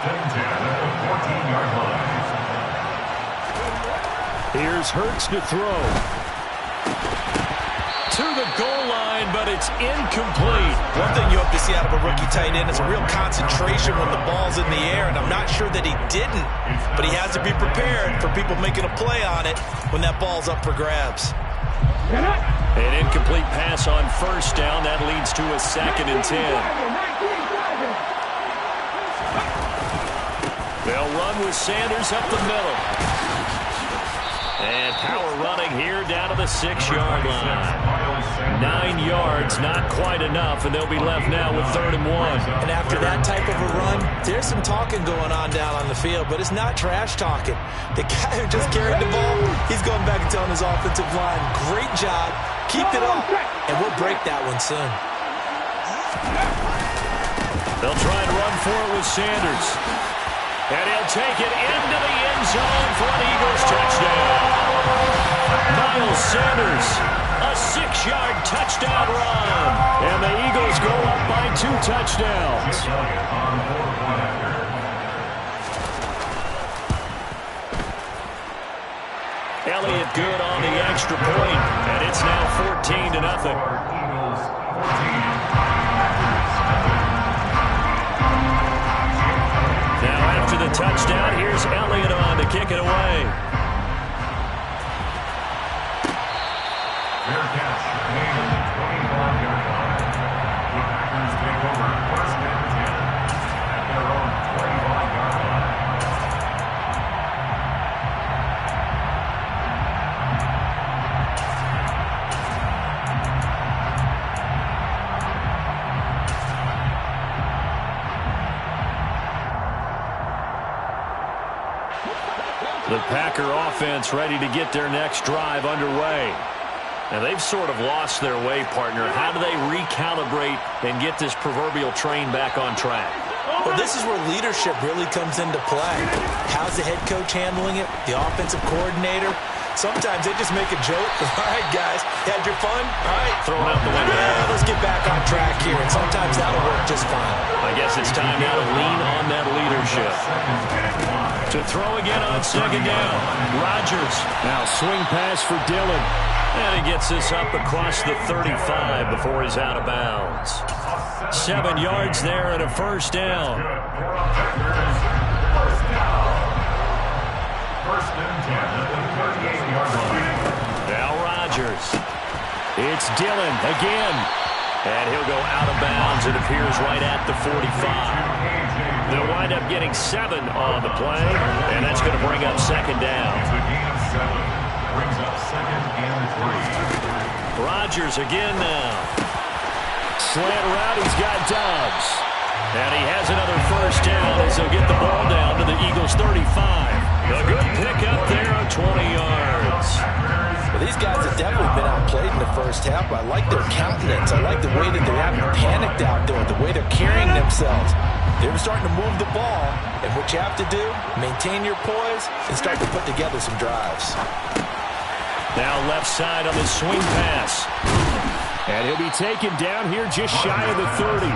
Here's Hurts to throw. To the goal line, but it's incomplete. One thing you hope to see out of a rookie tight end is a real concentration when the ball's in the air, and I'm not sure that he didn't, but he has to be prepared for people making a play on it when that ball's up for grabs. An incomplete pass on 1st down. That leads to a 2nd and 10. They'll run with Sanders up the middle. And power running here down to the 6-yard line. 9 yards, not quite enough, and they'll be left now with 3rd and 1. And after that type of a run, there's some talking going on down on the field, but it's not trash talking. The guy who just carried the ball, he's going back and telling his offensive line, great job, keep it up, and we'll break that one soon. They'll try and run for it with Sanders. And he'll take it into the end zone for an Eagles touchdown. Miles Sanders, a 6-yard touchdown run. And the Eagles go up by 2 touchdowns. Elliott good on the extra point, and it's now 14-0. After the touchdown, here's Elliott on to kick it away. Fair catch made at the 25-yard line. The Packers take over 1st and 10 at their own 25-yard line. The Packer offense ready to get their next drive underway. And they've sort of lost their way, partner. How do they recalibrate and get this proverbial train back on track? Well, this is where leadership really comes into play. How's the head coach handling it? The offensive coordinator? Sometimes they just make a joke. All right, guys, you had your fun? All right. Throw it out the window. Yeah, let's get back on track here. And sometimes that'll work just fine. I guess it's time now to lean on that leadership. To throw again on 2nd down. Rodgers. Now swing pass for Dillon. And he gets this up across the 35 before he's out of bounds. 7 yards there and a 1st down. 1st and 10 at the 38-yard line. Now Rodgers. It's Dillon again. And he'll go out of bounds. It appears right at the 45. They'll wind up getting 7 on the play, and that's going to bring up 2nd down. It's a gain of 7. Brings up 2nd and 3. Rodgers again now. Slant route, he's got Dobbs. And he has another 1st down as they'll get the ball down to the Eagles' 35. A good pick up there on 20 yards. Well, these guys have definitely been outplayed in the 1st half. I like their countenance. I like the way that they haven't panicked out there, the way they're carrying themselves. They're starting to move the ball, and what you have to do, maintain your poise and start to put together some drives. Now left side on the swing pass. And he'll be taken down here just shy of the 30.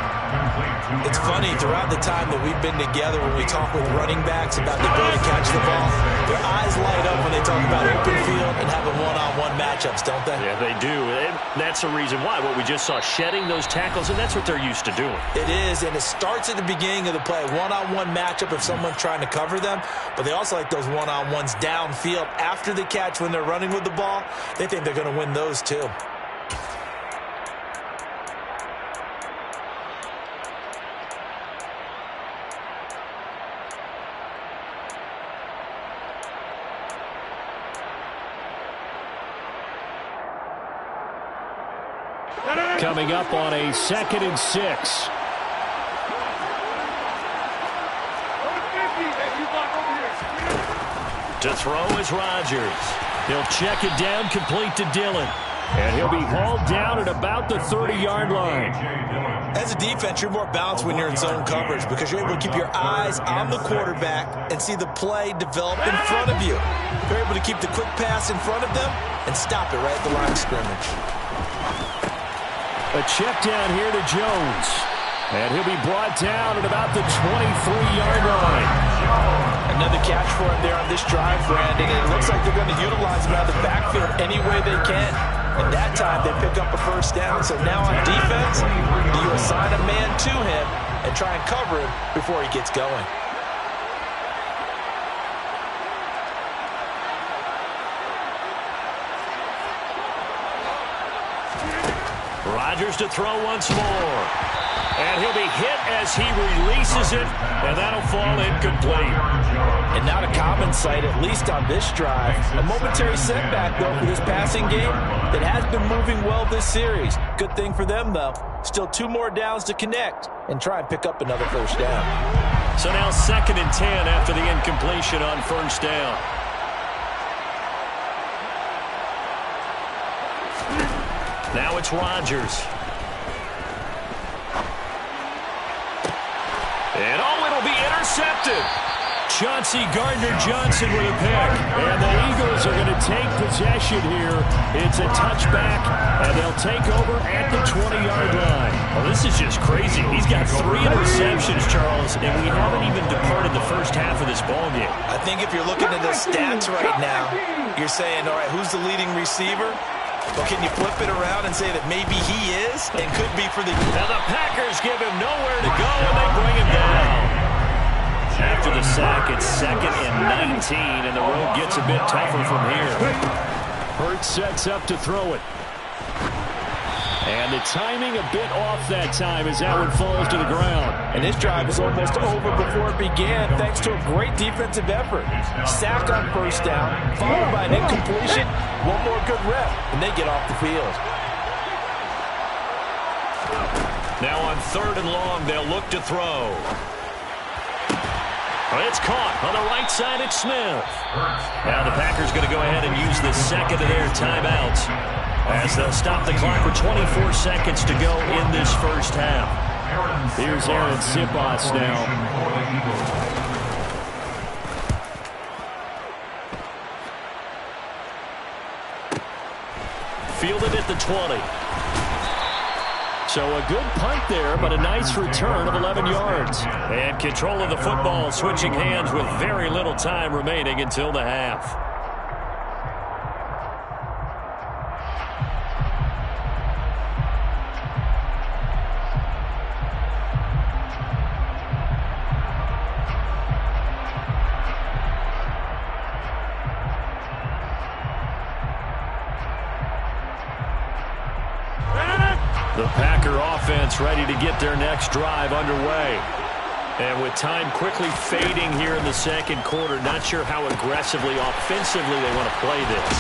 It's funny, throughout the time that we've been together when we talk with running backs about the ability to catch the ball, Their eyes light up when they talk about open field and having one-on-one matchups, don't they? Yeah, they do. And that's the reason why. What we just saw, shedding those tackles, and that's what they're used to doing. It is, and it starts at the beginning of the play. One-on-one matchup if someone's trying to cover them, but they also like those one-on-ones downfield after the catch when they're running with the ball. They think they're going to win those too. Coming up on a 2nd and 6. To throw is Rodgers. He'll check it down, complete to Dillon. And he'll be hauled down at about the 30-yard line. As a defense, you're more balanced when you're in zone coverage because you're able to keep your eyes on the quarterback and see the play develop in front of you. You're able to keep the quick pass in front of them and stop it right at the line of scrimmage. A check down here to Jones. And he'll be brought down at about the 23-yard line. Another catch for him there on this drive, Brandon. And it looks like they're going to utilize him out of the backfield any way they can. And that time they pick up a first down. So now on defense, do you assign a man to him and try and cover him before he gets going? Rodgers to throw once more. And he'll be hit as he releases it, and that'll fall incomplete. And not a common sight, at least on this drive. A momentary setback, though, for this passing game that has been moving well this series. Good thing for them, though. Still 2 more downs to connect and try and pick up another first down. So now 2nd and 10 after the incompletion on first down. Now it's Rodgers. And it'll be intercepted. Chauncey Gardner-Johnson with a pick. And the Eagles are going to take possession here. It's a touchback, and they'll take over at the 20-yard line. Well, this is just crazy. He's got 3 interceptions, Charles, and we haven't even departed the first half of this ballgame. I think if you're looking at the stats right now, you're saying, all right, who's the leading receiver? Well, can you flip it around and say that maybe he is and could be for the... Now the Packers give him nowhere to go, and they bring him down. After the sack, it's 2nd and 19, and the road gets a bit tougher from here. Curt sets up to throw it. And the timing a bit off that time as that one falls to the ground. And this drive is almost over before it began thanks to a great defensive effort. Sack on first down, followed by an incompletion. One more good rep, and they get off the field. Now on 3rd and long, they'll look to throw. It's caught on the right side. It's Smith. Now the Packers going to go ahead and use the second of their timeouts as they'll stop the clock with 24 seconds to go in this first half. Here's Aaron Sipos now. Fielded at the 20. So a good punt there, but a nice return of 11 yards. And control of the football switching hands with very little time remaining until the half. The Packer offense ready to get their next drive underway. And with time quickly fading here in the second quarter, not sure how aggressively, offensively they want to play this.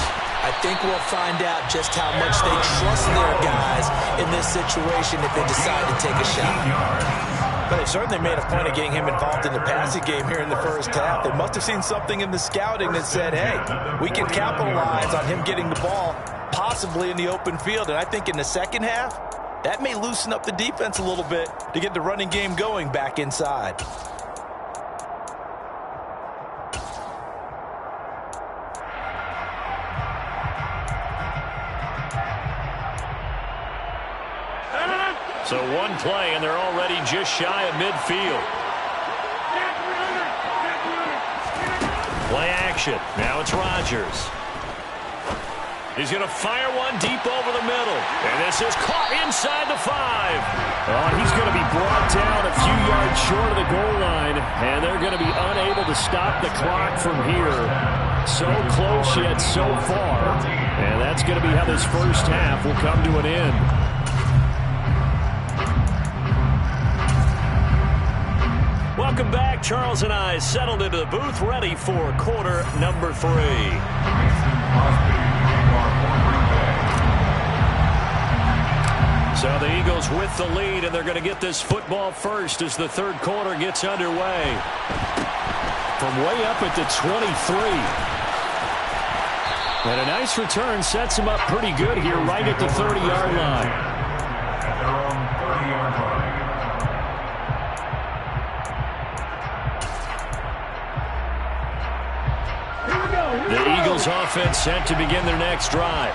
I think we'll find out just how much they trust their guys in this situation if they decide to take a shot. But they certainly made a point of getting him involved in the passing game here in the first half. They must have seen something in the scouting that said, hey, we can capitalize on him getting the ball possibly in the open field. And I think in the second half, that may loosen up the defense a little bit to get the running game going back inside. So one play, and they're already just shy of midfield. Play action. Now it's Rodgers. He's going to fire one deep over the middle. And this is caught inside the 5. Oh, he's going to be brought down a few yards short of the goal line, and they're going to be unable to stop the clock from here. So close yet so far. And that's going to be how this first half will come to an end. Welcome back. Charles and I settled into the booth, ready for quarter number 3. So the Eagles with the lead, and they're going to get this football first as the third quarter gets underway. From way up at the 23. And a nice return sets him up pretty good here right at the 30-yard line. At their own 30-yard line. The Eagles offense set to begin their next drive.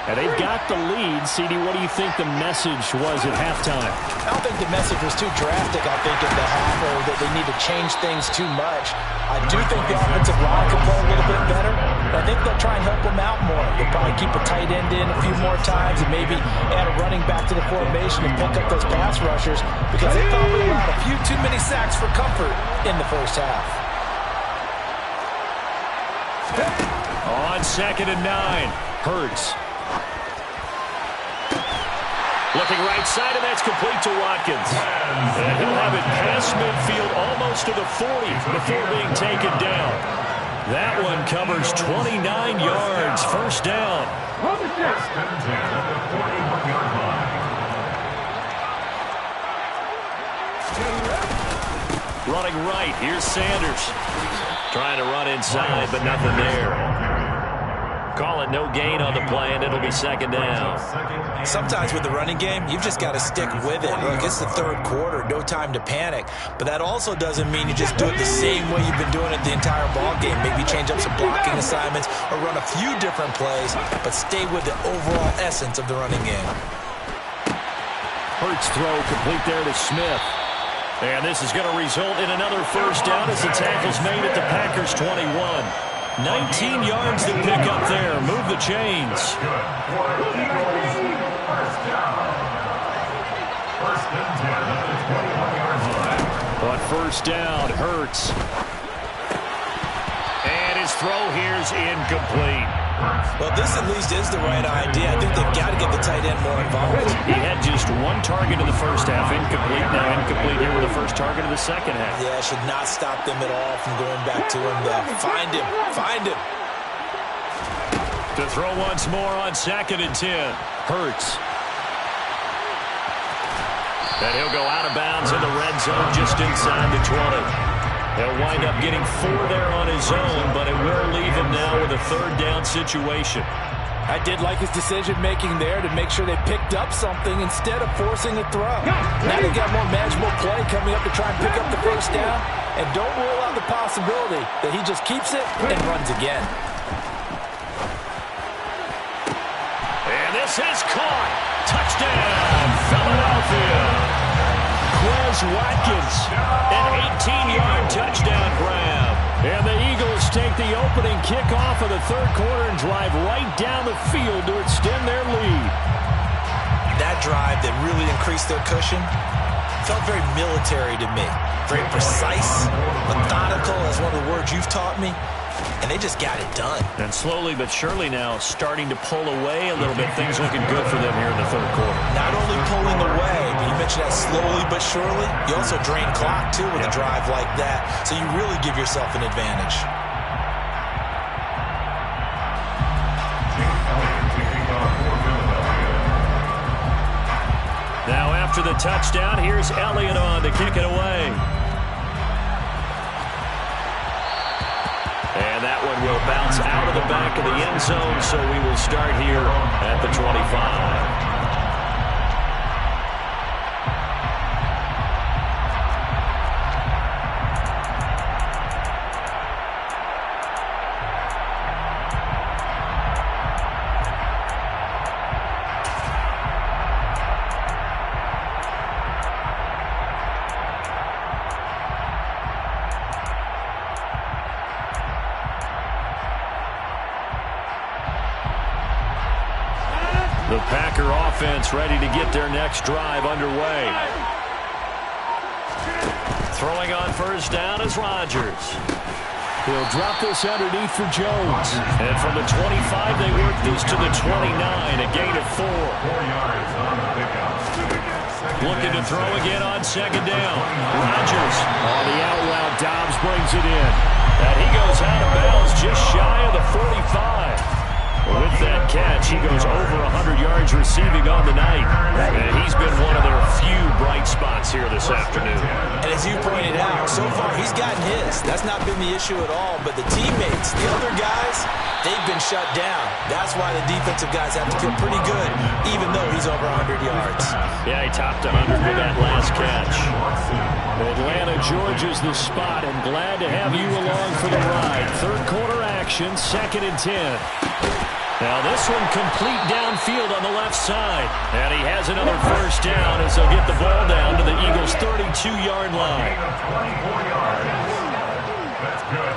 And they've got the lead. CD, what do you think the message was at halftime? I don't think the message was too drastic, I think, in the half, or that they need to change things too much. I do think the offensive line can play a little bit better. I think they'll try and help them out more. They'll probably keep a tight end in a few more times and maybe add a running back to the formation and pick up those pass rushers, because they probably allowed a few too many sacks for comfort in the first half. On 2nd and 9, Hurts. Looking right side, and that's complete to Watkins. And he'll have it past midfield almost to the 40 before being taken down. That one covers 29 yards. First down. First and 10 at the 41-yard line. Running right, here's Sanders. Trying to run inside, but nothing there. Call it no gain on the play, and it'll be second down. Sometimes with the running game, you've just got to stick with it. Look, it's the third quarter, no time to panic. But that also doesn't mean you just do it the same way you've been doing it the entire ball game. Maybe change up some blocking assignments or run a few different plays, but stay with the overall essence of the running game. Hurts throw complete there to Smith. And this is going to result in another first down as the tackle's made at the Packers' 21. 19 yards to pick up there. Move the chains. First down. First and 10 at the 21-yard line. On first down, Hurts. And his throw here's incomplete. Well, this at least is the right idea. I think they've got to get the tight end more involved. He had just one target in the first half. Incomplete. Now incomplete here with the first target of the second half. Yeah, should not stop them at all from going back to him, though. Find him. Find him. To throw once more on 2nd and 10. Hurts. And he'll go out of bounds in the red zone just inside the 20. He'll wind up getting 4 there on his own, but it will leave him now with a third down situation. I did like his decision-making there to make sure they picked up something instead of forcing a throw. Now they've got more manageable play coming up to try and pick up the first down, and don't rule out the possibility that he just keeps it and runs again. And this is caught. Touchdown, Philadelphia. Watkins, an 18-yard touchdown grab. And the Eagles take the opening kickoff of the third quarter and drive right down the field to extend their lead. That drive that really increased their cushion felt very military to me. Very precise, methodical, as one of the words you've taught me. And they just got it done. And slowly but surely now starting to pull away a little bit. Things looking good for them here in the third quarter. Not only pulling away, but you mentioned that slowly but surely. You also drain clock, too, with a drive like that. So you really give yourself an advantage. Now after the touchdown, here's Elliott on to kick it away. And that one will bounce out of the back of the end zone, so we will start here at the 25. The Packer offense ready to get their next drive underway. Throwing on first down is Rodgers. He'll drop this underneath for Jones. And from the 25, they work this to the 29, a gain of 4. 4 yards on the pickup. Looking to throw again on second down. Rodgers. On the out route, Dobbs brings it in. And he goes out of bounds just shy of the 45. With that catch, he goes over 100 yards receiving on the night. And he's been one of their few bright spots here this afternoon. And as you pointed out, so far he's gotten his. That's not been the issue at all. But the teammates, the other guys, they've been shut down. That's why the defensive guys have to feel pretty good, even though he's over 100 yards. Yeah, he topped 100 with that last catch. Atlanta, Georgia's the spot, and glad to have you along for the ride. Third quarter action, 2nd and 10. Now this one complete downfield on the left side. And he has another first down as they'll get the ball down to the Eagles' 32-yard line. 24 yards. That's good.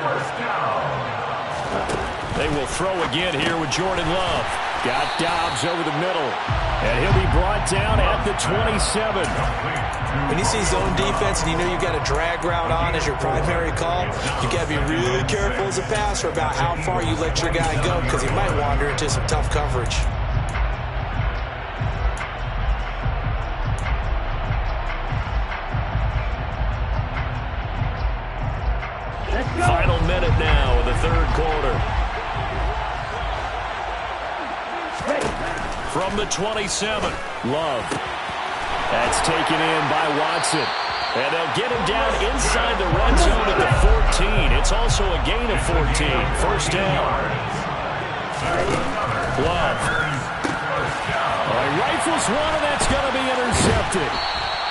First down. They will throw again here with Jordan Love. Got Dobbs over the middle. And he'll be brought down at the 27. When you see zone defense and you know you've got a drag route on as your primary call, you got to be really careful as a passer about how far you let your guy go because he might wander into some tough coverage. Final minute now of the third quarter. From the 27, Love. That's taken in by Watson. And they'll get him down inside the red zone at the 14. It's also a gain of 14. First down. Love. He rifles one, and that's going to be intercepted.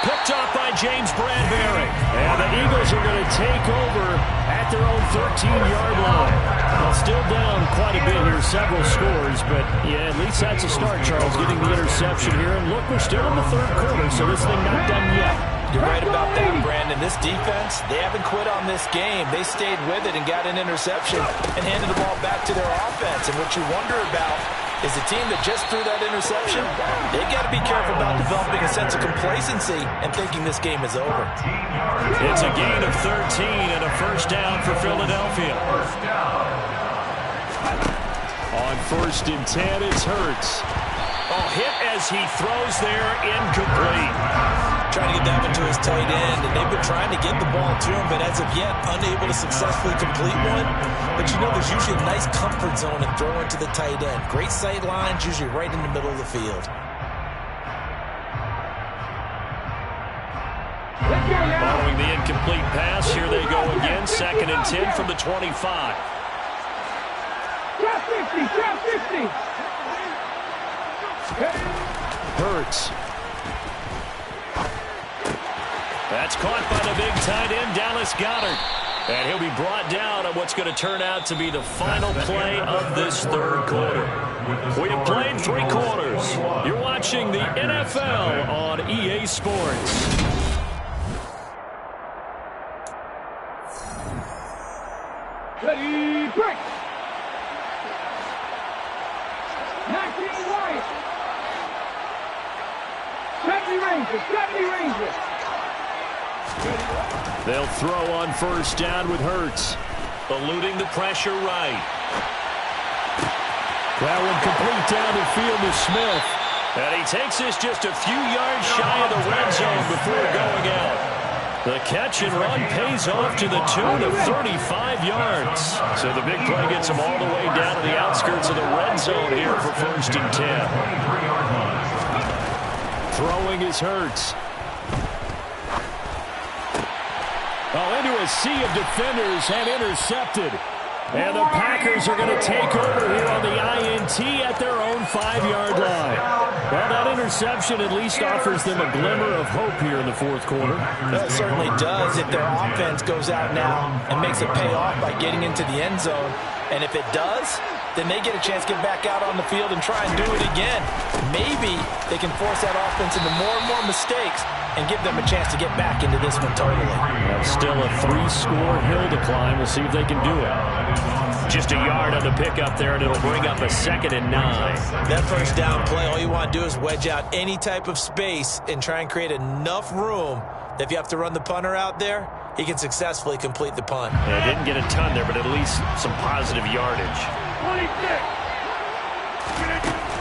Picked off by James Bradbury. And the Eagles are going to take over at their own 13-yard line. Well, still down quite a bit here, several scores, but yeah, at least that's a start, Charles, getting the interception here. And look, we're still in the third quarter, so this thing not done yet. You're right about that, Brandon. This defense, they haven't quit on this game. They stayed with it and got an interception and handed the ball back to their offense. And what you wonder about is the team that just threw that interception, they got to be careful about developing a sense of complacency and thinking this game is over. It's a gain of 13 and a first down for Philadelphia. On 1st and 10, it's Hurts. Oh, hit as he throws there, incomplete. Trying to get that one to his tight end, and they've been trying to get the ball to him, but as of yet, unable to successfully complete one. But you know, there's usually a nice comfort zone in throwing to the tight end. Great sight lines, usually right in the middle of the field. Following the incomplete pass, here they go again. 2nd and 10 from the 25. Trap 50, trap 50. Hurts. That's caught by the big tight end, Dallas Goedert. And he'll be brought down on what's going to turn out to be the final play of this third quarter. We have played 3 quarters. You're watching the NFL on EA Sports. Ready, break. 19 White. 70 Rangers. They'll throw on first down with Hurts. Eluding the pressure right. That one complete down the field to Smith. And he takes this just a few yards shy of the red zone before going out. The catch and run pays off to the tune of 35 yards. So the big play gets him all the way down to the outskirts of the red zone here for 1st and 10. Throwing is Hurts. Oh, into a sea of defenders and intercepted. And the Packers are going to take over here on the INT at their own 5-yard line. Well, that interception at least offers them a glimmer of hope here in the fourth quarter. That certainly does if their offense goes out now and makes it pay off by getting into the end zone. And if it does, then they get a chance to get back out on the field and try and do it again. Maybe they can force that offense into more and more mistakes and give them a chance to get back into this one totally. Still a 3-score hill to climb. We'll see if they can do it. Just a yard on the pickup there, and it'll bring up a 2nd and 9. That first down play, all you want to do is wedge out any type of space and try and create enough room that if you have to run the punter out there, he can successfully complete the punt. Yeah, didn't get a ton there, but at least some positive yardage. 26.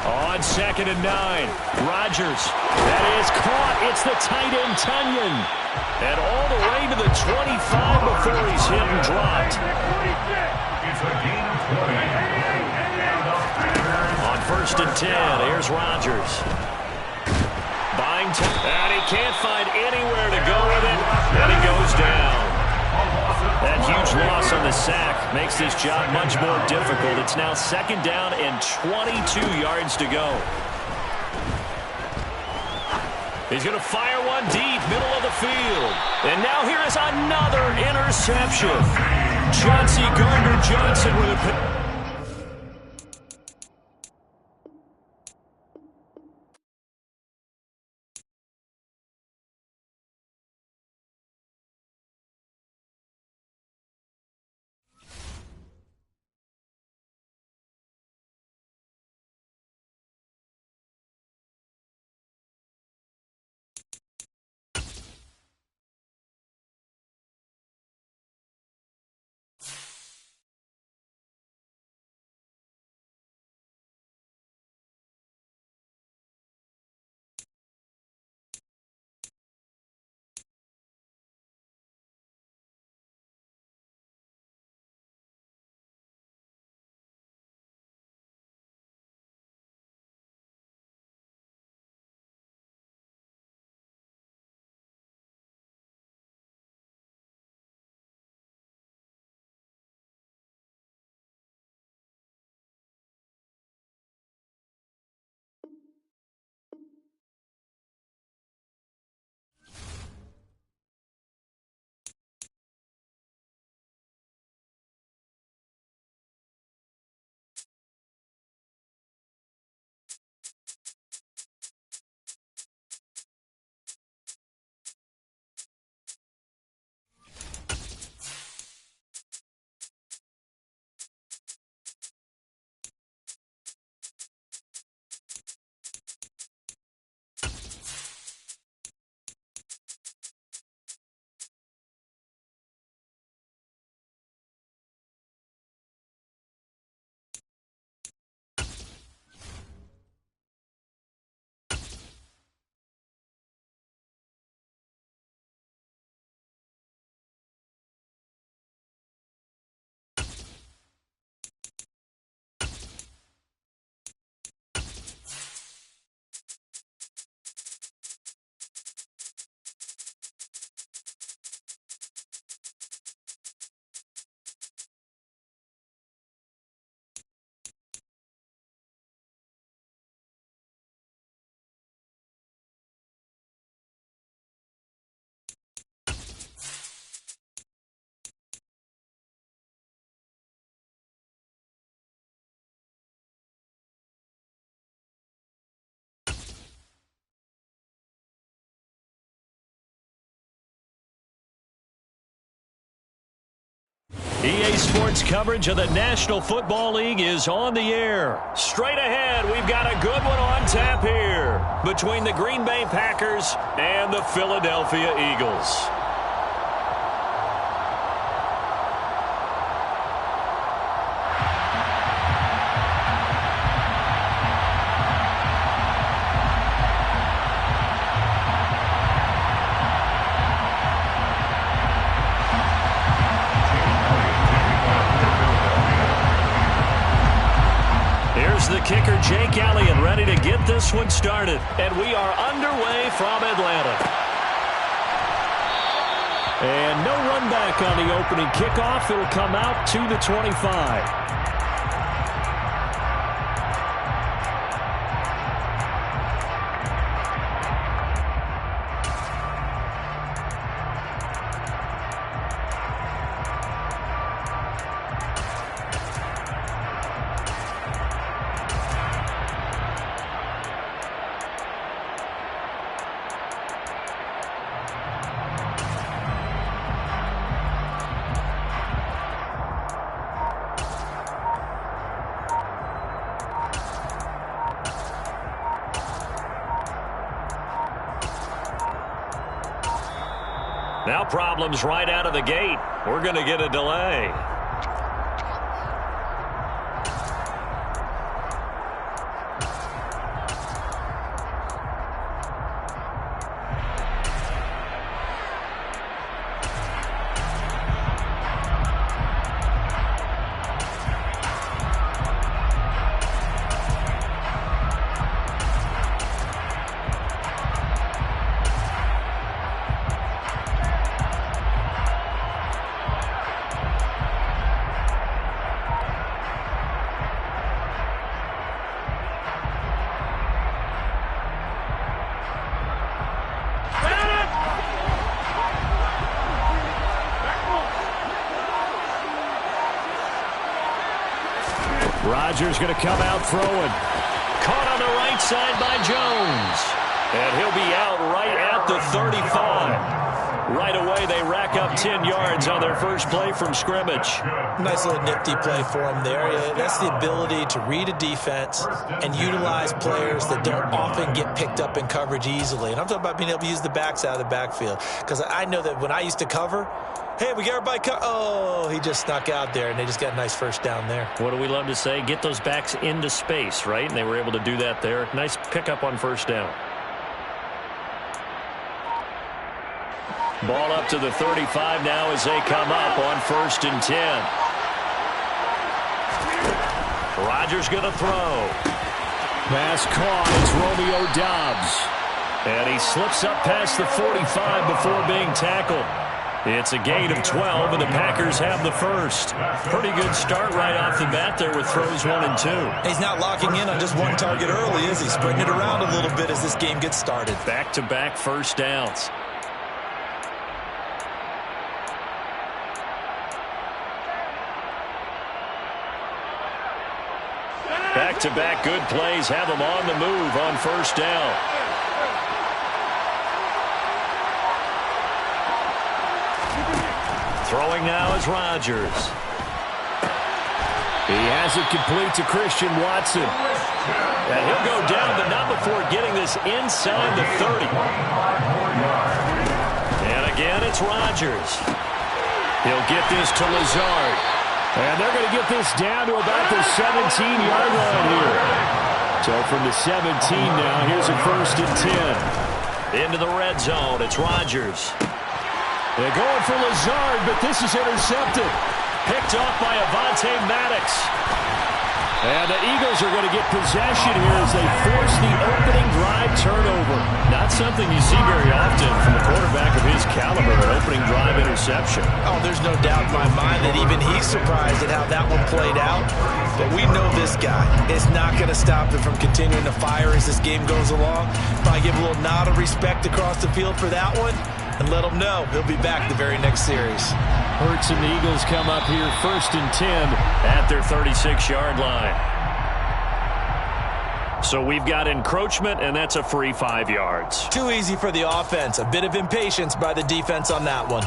On 2nd and 9, Rodgers. That is caught. It's the tight end, Tunyon. And all the way to the 25 before he's hit and dropped. It's a gain of 20. On 1st and 10, here's Rodgers. Buying time, and he can't find anywhere to go with it, and he goes down. That huge loss on the sack makes this job much more difficult. It's now 2nd down and 22 yards to go. He's going to fire one deep, middle of the field. And now here is another interception. Chauncey Gardner-Johnson with a pick. EA Sports coverage of the National Football League is on the air. Straight ahead, we've got a good one on tap here between the Green Bay Packers and the Philadelphia Eagles. The kicker, Jake Elliott, ready to get this one started. And we are underway from Atlanta. And no run back on the opening kickoff. It'll come out to the 25. Now problems right out of the gate. We're going to get a delay. Rodgers going to come out throwing. Caught on the right side by Jones. And he'll be out right at the 35. Right away, they rack up 10 yards on their first play from scrimmage. Nice little nifty play for him there. Yeah, that's the ability to read a defense and utilize players that don't often get picked up in coverage easily. And I'm talking about being able to use the backs out of the backfield. Because I know that when I used to cover, hey, we got everybody oh, he just snuck out there, and they just got a nice first down there. What do we love to say? Get those backs into space, right? And they were able to do that there. Nice pickup on first down. Ball up to the 35 now as they come up on 1st and 10. Rodgers going to throw. Pass caught. It's Romeo Doubs. And he slips up past the 45 before being tackled. It's a gain of 12, and the Packers have the first. Pretty good start right off the bat there with throws 1 and 2. He's not locking in on just one target early, is he? Spreading it around a little bit as this game gets started. Back-to-back first downs. Back-to-back good plays have them on the move on first down. Throwing now is Rodgers. He has it complete to Christian Watson. And he'll go down, but not before getting this inside the 30. And again, it's Rodgers. He'll get this to Lazard. And they're going to get this down to about the 17-yard line here. So from the 17 now, here's a 1st and 10. Into the red zone, it's Rodgers. They're going for Lazard, but this is intercepted. Picked off by Avonte Maddox. And the Eagles are going to get possession here as they force the opening drive turnover. Not something you see very often from a quarterback of his caliber, an opening drive interception. Oh, there's no doubt in my mind that even he's surprised at how that one played out. But we know this guy is not going to stop him from continuing to fire as this game goes along. Probably give a little nod of respect across the field for that one. And let him know he'll be back the very next series. Hurts and the Eagles come up here 1st and 10 at their 36-yard line. So we've got encroachment, and that's a free 5 yards. Too easy for the offense. A bit of impatience by the defense on that one.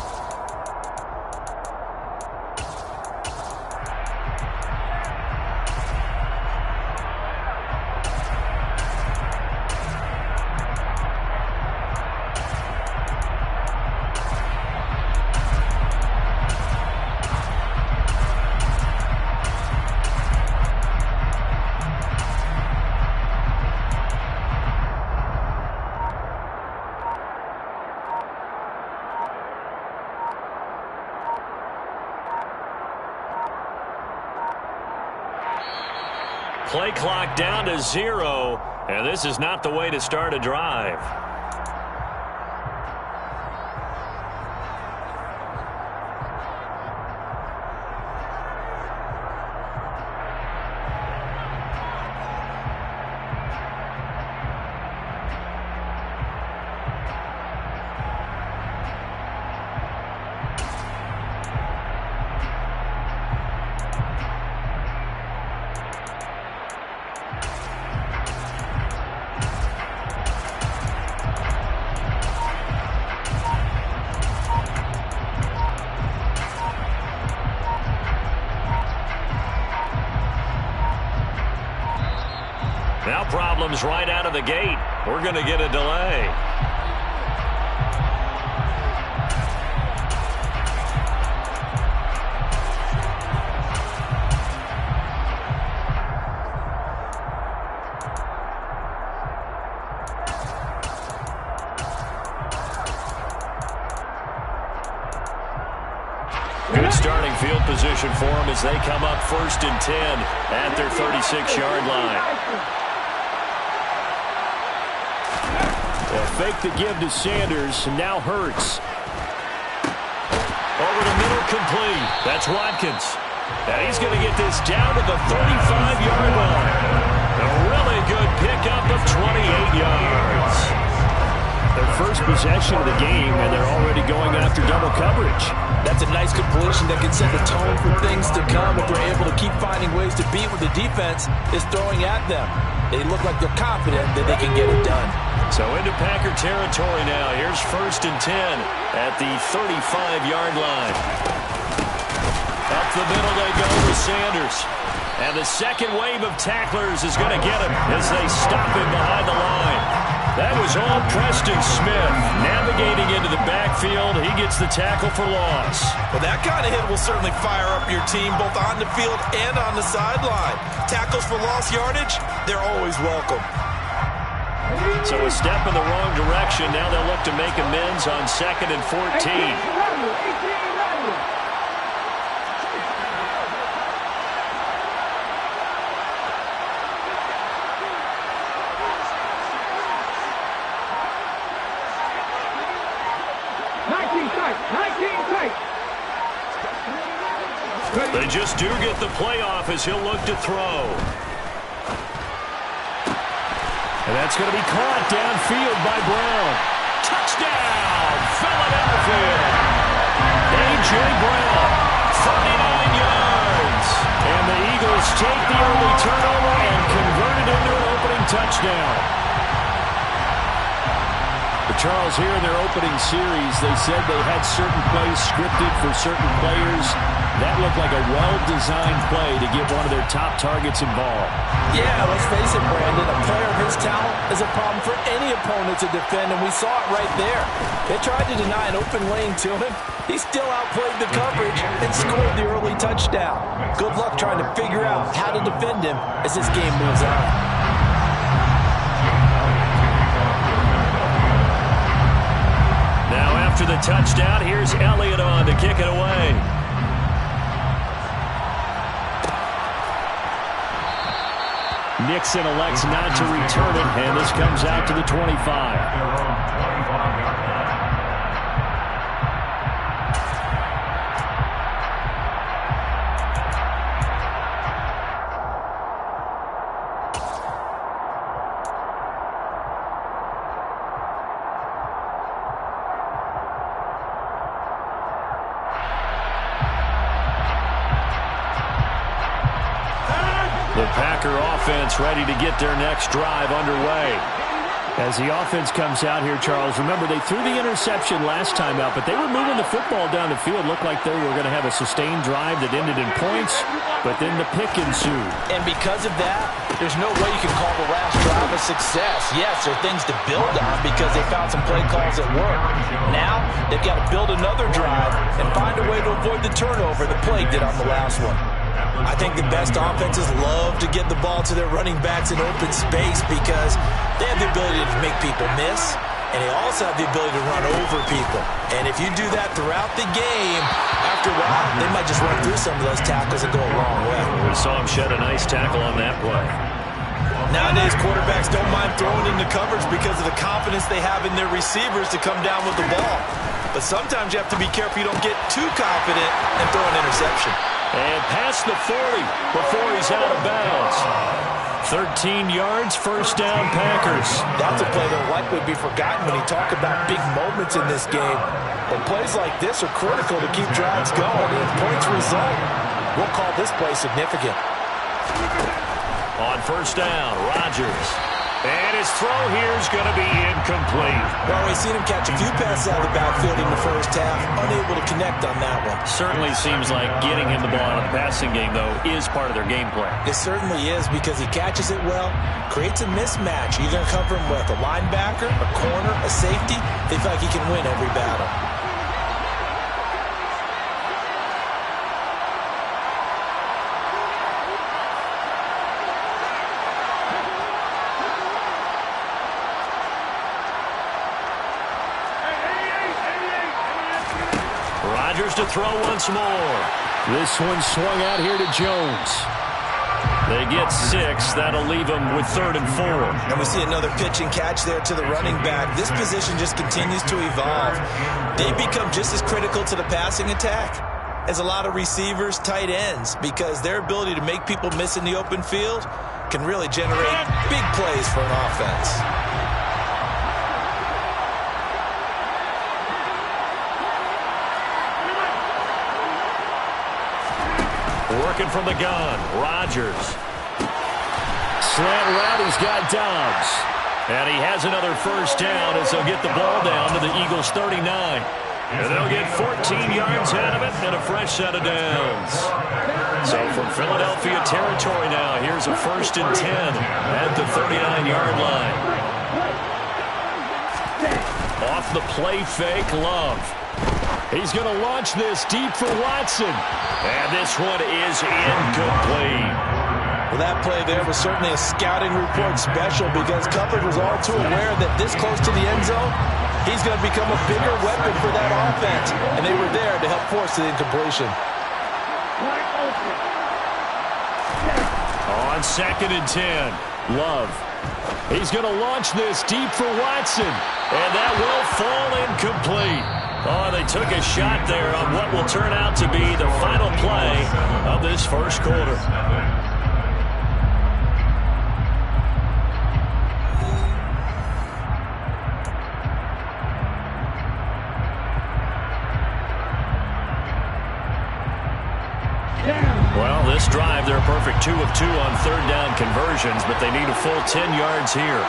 Play clock down to 0, and this is not the way to start a drive. Now problems right out of the gate. We're going to get a delay. Good starting field position for them as they come up 1st and 10 at their 36-yard line. They'll fake the give to Sanders, and now Hurts. Over the middle, complete. That's Watkins. And he's going to get this down to the 35-yard line. A really good pickup of 28 yards. Their first possession of the game, and they're already going after double coverage. That's a nice completion that can set the tone for things to come if they're able to keep finding ways to beat what the defense is throwing at them. They look like they're confident that they can get it done. So into Packer territory now. Here's 1st and 10 at the 35-yard line. Up the middle they go with Sanders. And the second wave of tacklers is going to get him as they stop him behind the line. That was all Preston Smith navigating into the backfield. He gets the tackle for loss. Well, that kind of hit will certainly fire up your team both on the field and on the sideline. Tackles for lost yardage, they're always welcome. So a step in the wrong direction. Now they'll look to make amends on 2nd and 14. They just do get the playoff as he'll look to throw. And that's going to be caught downfield by Brown. Touchdown, Philadelphia. A.J. Brown, 39 yards. And the Eagles take the early turnover and convert it into an opening touchdown. But Charles, here in their opening series, they said they had certain plays scripted for certain players. That looked like a well-designed play to get one of their top targets involved. Yeah, let's face it, Brandon. A player of his talent is a problem for any opponent to defend, and we saw it right there. They tried to deny an open lane to him. He still outplayed the coverage and scored the early touchdown. Good luck trying to figure out how to defend him as this game moves on. Now after the touchdown, here's Elliott on to kick it away. Nixon elects not to return it, and this comes out to the 25. The Packer offense ready to get their next drive underway. As the offense comes out here, Charles, remember they threw the interception last time out, but they were moving the football down the field. Looked like they were going to have a sustained drive that ended in points, but then the pick ensued. And because of that, there's no way you can call the last drive a success. Yes, there are things to build on because they found some play calls that work. Now, they've got to build another drive and find a way to avoid the turnover the play did on the last one. I think the best offenses love to get the ball to their running backs in open space because they have the ability to make people miss, and they also have the ability to run over people. And if you do that throughout the game, after a while, they might just run through some of those tackles and go a long way. We saw him shed a nice tackle on that play. Nowadays, quarterbacks don't mind throwing into coverage because of the confidence they have in their receivers to come down with the ball. But sometimes you have to be careful you don't get too confident and throw an interception. And past the 40 before he's out of bounds. 13 yards, first down, Packers. That's a play that will likely be forgotten when you talk about big moments in this game. But plays like this are critical to keep drives going. And if points result, we'll call this play significant. On first down, Rodgers. And his throw here is going to be incomplete. Well, we've seen him catch a few passes out of the backfield in the first half, unable to connect on that one. Certainly seems like getting him the ball out of the passing game, though, is part of their game plan. It certainly is because he catches it well, creates a mismatch. You're going to cover him with a linebacker, a corner, a safety. They feel like he can win every battle. Rogers to throw once more. This one swung out here to Jones. They get 6. That'll leave them with 3rd and 4. And we see another pitch and catch there to the running back. This position just continues to evolve. They become just as critical to the passing attack as a lot of receivers, tight ends, because their ability to make people miss in the open field can really generate big plays for an offense. Working from the gun, Rogers. Slant route, he's got Dobbs. And he has another first down as they'll get the ball down to the Eagles' 39. And they'll get 14 yards out of it and a fresh set of downs. So from Philadelphia territory now, here's a 1st and 10 at the 39-yard line. Off the play fake, Love. He's going to launch this deep for Watson. And this one is incomplete. Well, that play there was certainly a scouting report special because coverage was all too aware that this close to the end zone, he's going to become a bigger weapon for that offense. And they were there to help force the incompletion. On 2nd and 10, Love. He's going to launch this deep for Watson. And that will fall incomplete. Oh, they took a shot there on what will turn out to be the final play of this first quarter. Well, this drive, they're a perfect 2 of 2 on 3rd down conversions, but they need a full 10 yards here.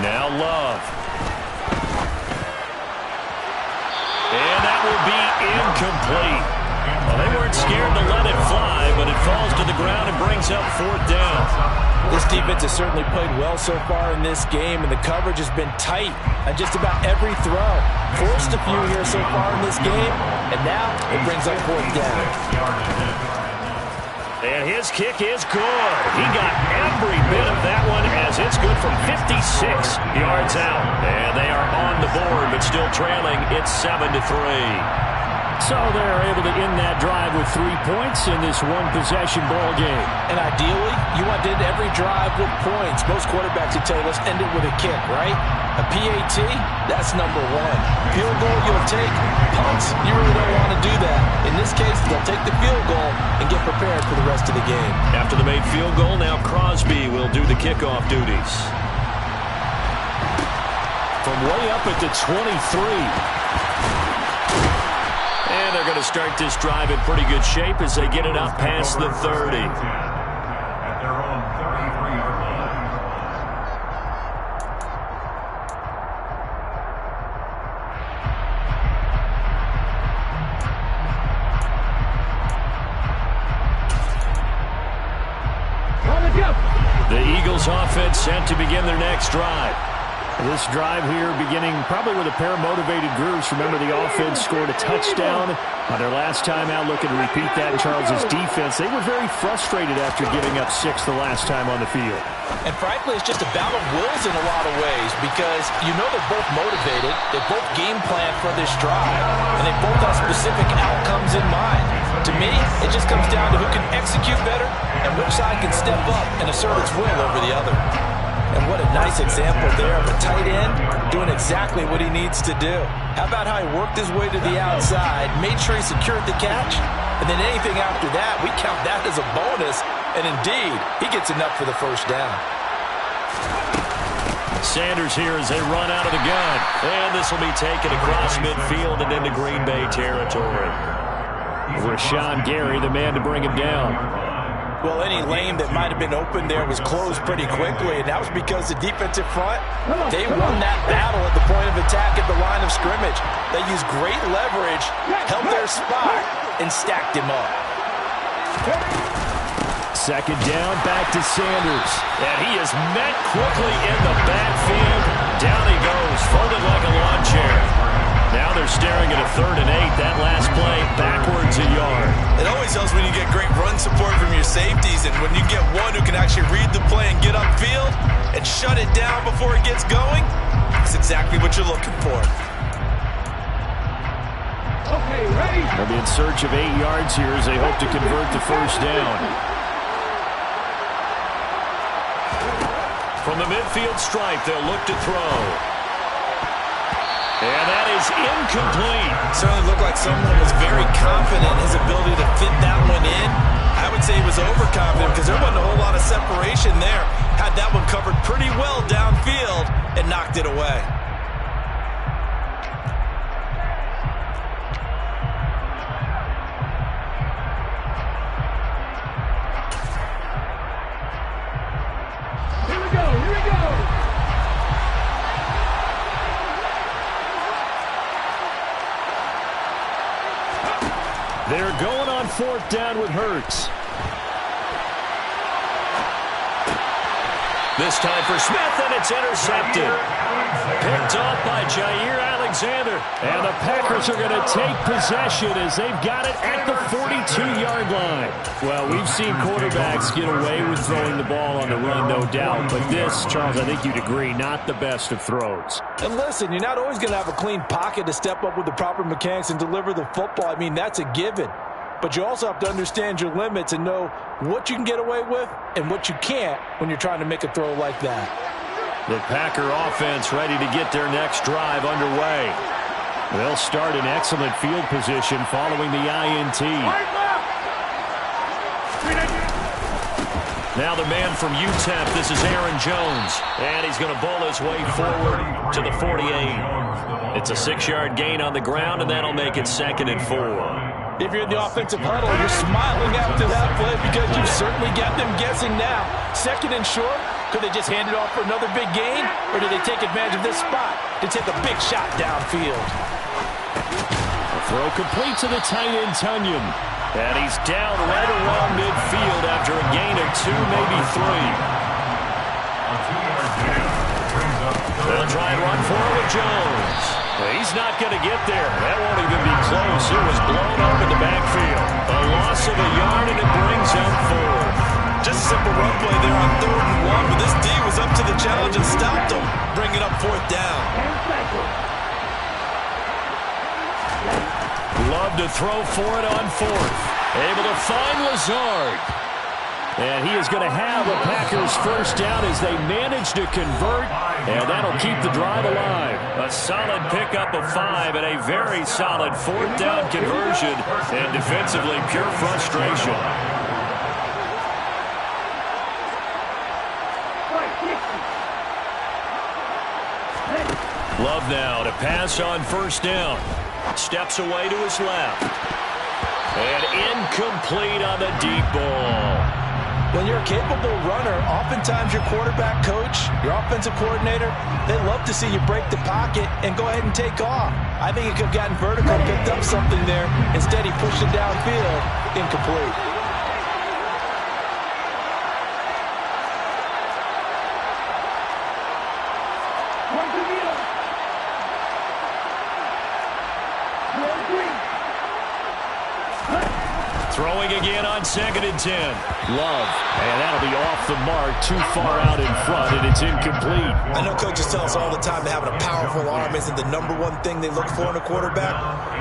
Now Love. And that will be incomplete. Well, they weren't scared to let it fly, but it falls to the ground and brings up 4th down. This defense has certainly played well so far in this game, and the coverage has been tight on just about every throw. Forced a few here so far in this game, and now it brings up 4th down. And his kick is good. He got every bit of that one as it's good from 56 yards out. And they are on the board, but still trailing. It's 7-3. So they're able to end that drive with 3 points in this one-possession ball game. And ideally, you want to end every drive with points. Most quarterbacks would tell you, let's end it with a kick, right? A PAT, that's number 1. Field goal, you'll take. Punts, you really don't want to do that. In this case, they'll take the field goal and get prepared for the rest of the game. After the made field goal, now Crosby will do the kickoff duties. From way up at the 23. And they're going to start this drive in pretty good shape as they get it up past the 30. At their own 33-yard line. The Eagles offense set to begin their next drive. This drive here beginning probably with a pair of motivated groups. Remember, the offense scored a touchdown on their last time out, looking to repeat that in Charles's defense. They were very frustrated after giving up 6 the last time on the field. And frankly, it's just a battle of wills in a lot of ways because you know they're both motivated, they both game plan for this drive, and they both have specific outcomes in mind. To me, it just comes down to who can execute better and which side can step up and assert its will over the other. And what a nice example there of a tight end doing exactly what he needs to do. How about how he worked his way to the outside, made sure he secured the catch, and then anything after that, we count that as a bonus. And indeed, he gets enough for the first down. Sanders here as they run out of the gun. And this will be taken across midfield and into Green Bay territory. Rashawn Gary, the man to bring him down. Well, any lane that might have been open there was closed pretty quickly, and that was because the defensive front, they won that battle at the point of attack at the line of scrimmage. They used great leverage, held their spot, and stacked him up. Second down, back to Sanders. And he is met quickly in the backfield. Down he goes, folded like a lawn chair. Now they're they're staring at a 3rd and 8. That last play, backwards a yard. It always helps when you get great run support from your safeties, and when you get one who can actually read the play and get upfield and shut it down before it gets going, that's exactly what you're looking for. Okay, ready? They'll be in search of 8 yards here as they hope to convert the first down. From the midfield stripe, they'll look to throw. And that is incomplete. Certainly looked like someone was very confident in his ability to fit that one in. I would say he was overconfident because there wasn't a whole lot of separation there. Had that one covered pretty well downfield and knocked it away. Here we go, here we go. They're going on 4th down with Hurts. This time for Smith, and it's intercepted. Picked off by Jair Alexander. And the Packers are going to take possession as they've got it at the 42-yard line. Well, we've seen quarterbacks get away with throwing the ball on the run, no doubt. But this, Charles, I think you'd agree, not the best of throws. And listen, you're not always going to have a clean pocket to step up with the proper mechanics and deliver the football. I mean, that's a given. But you also have to understand your limits and know what you can get away with and what you can't when you're trying to make a throw like that. The Packer offense ready to get their next drive underway. They'll start in excellent field position following the INT. Now the man from UTEP, this is Aaron Jones. And he's going to bowl his way forward to the 48. It's a 6-yard gain on the ground, and that'll make it 2nd and 4. If you're in the offensive huddle, you're smiling after that play because you've certainly got them guessing now. 2nd and short, could they just hand it off for another big gain? Or did they take advantage of this spot to take a big shot downfield? A throw complete to the tight end, Tunyon. And he's down right around midfield after a gain of 2, maybe 3. They'll try and run for it with Jones. He's not going to get there. That won't even be close. It was blown up in the backfield. A loss of a yard, and it brings up 4. Just a simple run play there on 3rd and 1, but this D was up to the challenge and stopped him, bringing up 4th down. Love to throw for it on 4th. Able to find Lazard. And he is going to have a Packers first down as they manage to convert, and that'll keep the drive alive. A solid pickup of 5 and a very solid 4th down conversion, and defensively pure frustration. Love now to pass on 1st down. Steps away to his left. And incomplete on the deep ball. When you're a capable runner, oftentimes your quarterback coach, your offensive coordinator, they love to see you break the pocket and go ahead and take off. I think he could have gotten vertical, picked up something there. Instead, he pushed it downfield, incomplete. Throwing again on 2nd and 10. Love. And that'll be off the mark, too far out in front, and it's incomplete. I know coaches tell us all the time that having a powerful arm isn't the #1 thing they look for in a quarterback.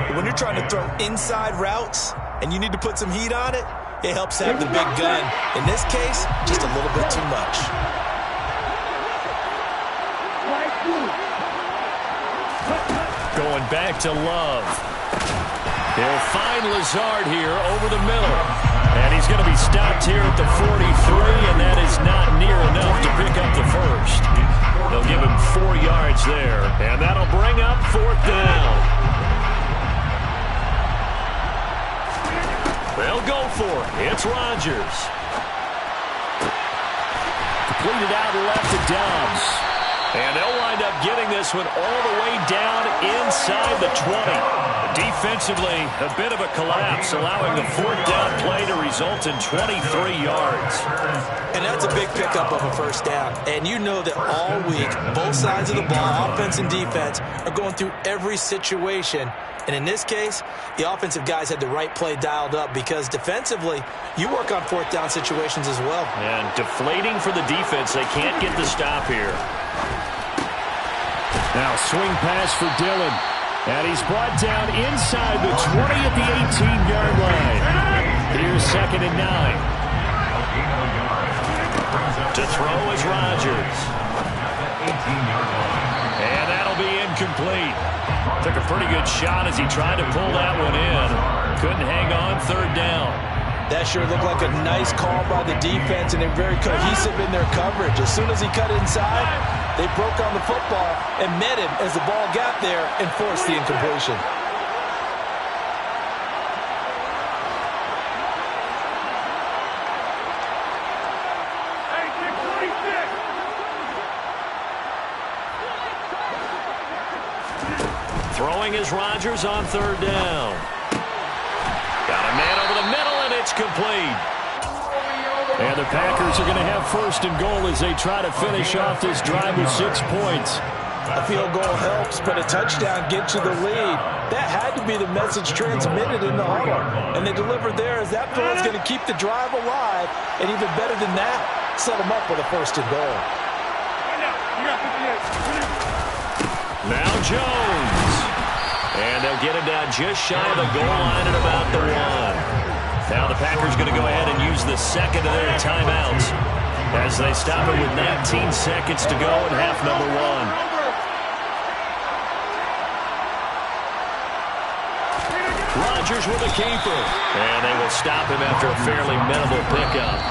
But when you're trying to throw inside routes and you need to put some heat on it, it helps have the big gun. In this case, just a little bit too much. Going back to Love. He'll find Lazard here over the middle. And he's going to be stopped here at the 43, and that is not near enough to pick up the first. They'll give him 4 yards there, and that'll bring up 4th down. They'll go for it. It's Rodgers. Completed out left to Dobbs. And they'll wind up getting this one all the way down inside the 20. Defensively, a bit of a collapse, allowing the fourth down play to result in 23 yards. And that's a big pickup of a first down. And you know that all week, both sides of the ball, offense and defense, are going through every situation. And in this case, the offensive guys had the right play dialed up because defensively, you work on fourth down situations as well. And deflating for the defense. They can't get the stop here. Now swing pass for Dillon. And he's brought down inside the 20 at the 18-yard line. Here's 2nd and 9. To throw is Rodgers. And that'll be incomplete. Took a pretty good shot as he tried to pull that one in. Couldn't hang on 3rd down. That sure looked like a nice call by the defense, and they're very cohesive in their coverage. As soon as he cut inside, they broke on the football and met him as the ball got there and forced the incompletion. Throwing is Rodgers on 3rd down. Got a man over the middle, and it's complete. And the Packers are going to have 1st and goal as they try to finish off this drive with 6 points. A field goal helps, but a touchdown gets you the lead. That had to be the message transmitted in the huddle. And they delivered there as that is going to keep the drive alive. And even better than that, set them up with a 1st and goal. Now Jones. And they'll get him down just shy of the goal line at about the 1. Now the Packers going to go ahead and use the 2nd of their timeouts as they stop it with 19 seconds to go in half number 1. Rodgers with a keeper. And they will stop him after a fairly minimal pickup.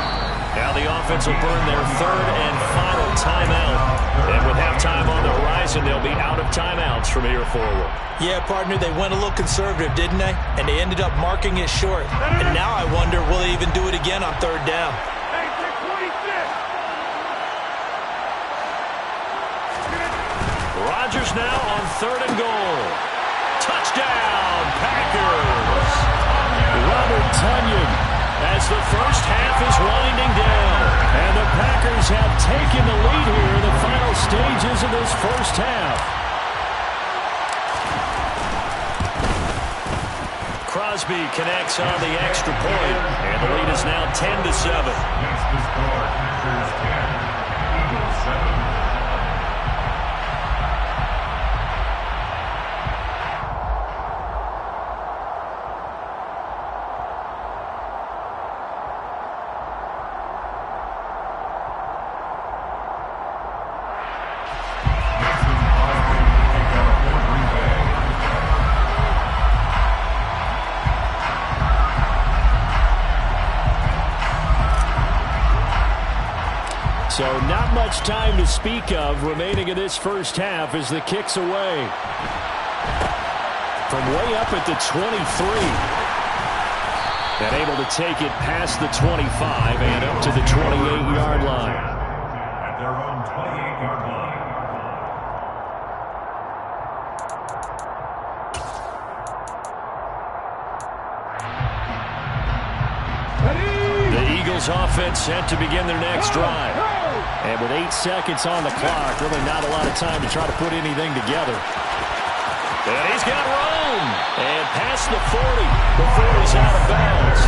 Now the offense will burn their 3rd and final timeout. And with halftime on the horizon, they'll be out of timeouts from here forward. Yeah, partner, they went a little conservative, didn't they? And they ended up marking it short. And now I wonder, will they even do it again on 3rd down? Rodgers now on 3rd and goal. Touchdown, Packers! Robert Tonyan as the first half is winding down. And the Packers have taken the lead here in the final stages of this first half. Crosby connects on the extra point, and the lead is now 10-7. That's the score. Packers 10, Eagles 7. So not much time to speak of remaining in this first half as the kick's away. From way up at the 23. And able to take it past the 25 and up to the 28-yard line. At their own 28-yard line. The Eagles offense set to begin their next drive. And with 8 seconds on the clock, really not a lot of time to try to put anything together. And he's got room. And past the 40 before he's out of bounds.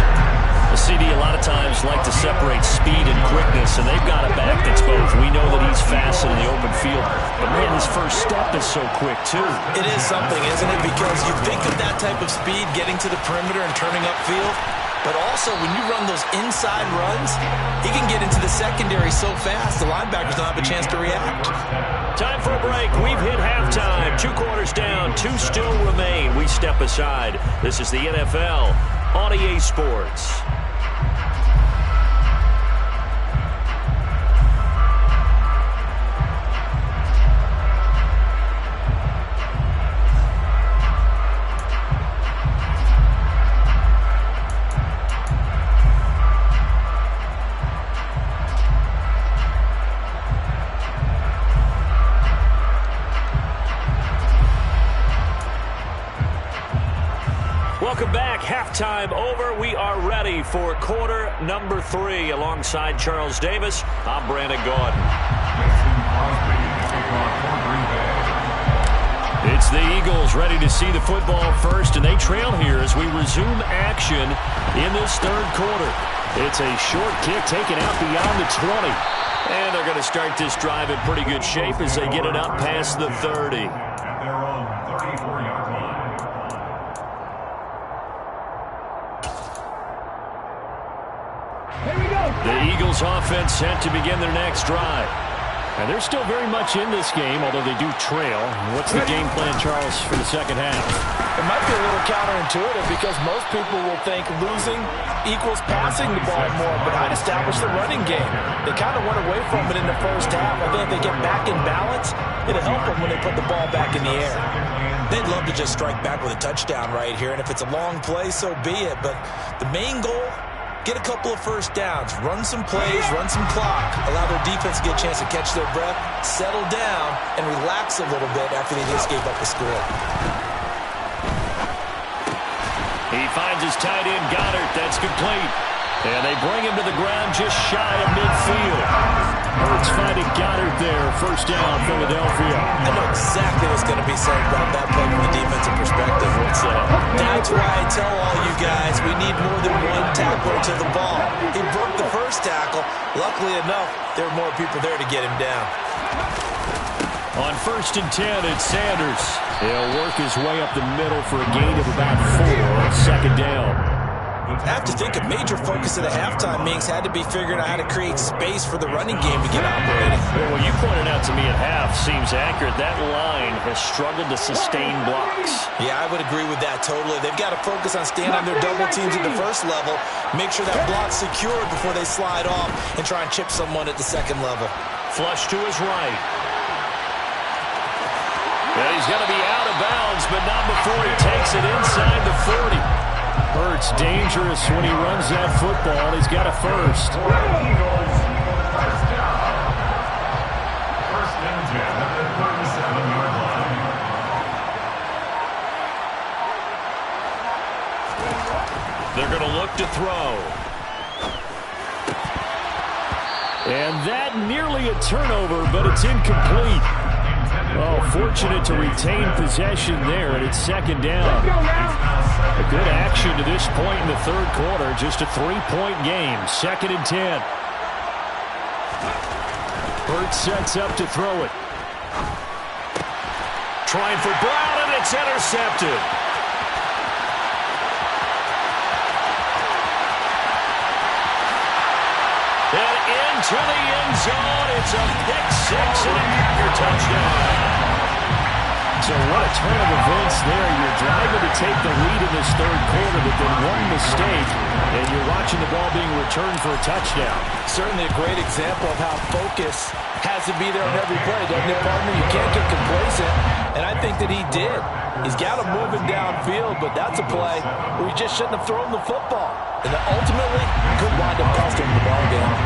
The CD a lot of times like to separate speed and quickness, and they've got a back that's both. We know that he's fast in the open field, but man, his first step is so quick too. It is something, isn't it? Because you think of that type of speed getting to the perimeter and turning upfield, but also when you run those inside runs, he can get into the secondary so fast the linebackers don't have a chance to react. Time for a break. We've hit halftime. 2 quarters down, 2 still remain. We step aside. This is the NFL on EA Sports. Welcome back. Halftime over. We are ready for quarter number 3. Alongside Charles Davis, I'm Brandon Gaudin. It's the Eagles ready to see the football first, and they trail here as we resume action in this third quarter. It's a short kick taken out beyond the 20. And they're going to start this drive in pretty good shape as they get it up past the 30. At their own 34-yard line. Here we go. The Eagles offense set to begin their next drive. And they're still very much in this game, although they do trail. What's the game plan, Charles, for the second half? It might be a little counterintuitive because most people will think losing equals passing the ball more, but I'd establish the running game. They kind of went away from it in the first half. I think if they get back in balance, it'll help them when they put the ball back in the air. They'd love to just strike back with a touchdown right here, and if it's a long play, so be it. But the main goal, get a couple of first downs, run some plays, run some clock, allow their defense to get a chance to catch their breath, settle down, and relax a little bit after they just gave up the score. He finds his tight end, Goddard. That's complete. And they bring him to the ground just shy of midfield. Hurts finding Goddard there. First down, Philadelphia. I know exactly what's going to be said about that play from the defensive perspective. That's why I tell all you guys we need more than one tackler to the ball. He broke the first tackle. Luckily enough, there were more people there to get him down. On 1st and 10, it's Sanders. He'll work his way up the middle for a gain of about 4 on second down. I have to think a major focus of the halftime meetings had to be figuring out how to create space for the running game to get operating. Well, what you pointed out to me at half seems accurate. That line has struggled to sustain blocks. Yeah, I would agree with that totally. They've got to focus on staying on their double teams at the first level, make sure that block's secured before they slide off and try and chip someone at the second level. Flush to his right. And he's going to be out of bounds, but not before he takes it inside the 40. Hurts dangerous when he runs that football. He's got a first. Eagles, first down. First and 10 at the 37-yard line. They're going to look to throw. And that nearly a turnover, but it's incomplete. Oh, fortunate to retain possession there, and it's second down. A good action to this point in the third quarter. Just a 3-point game. 2nd and 10. Hurts sets up to throw it. Trying for Brown, and it's intercepted. And into the end zone. It's a pick-6 and a Packer touchdown. So what a turn of events there. You're driving to take the lead in this third quarter, but then one mistake, and you're watching the ball being returned for a touchdown. Certainly a great example of how focus has to be there on every play, doesn't it, partner? You can't get complacent, and I think that he did. He's got him moving downfield, but that's a play where he just shouldn't have thrown the football. And ultimately, could wind up costing him the ball game.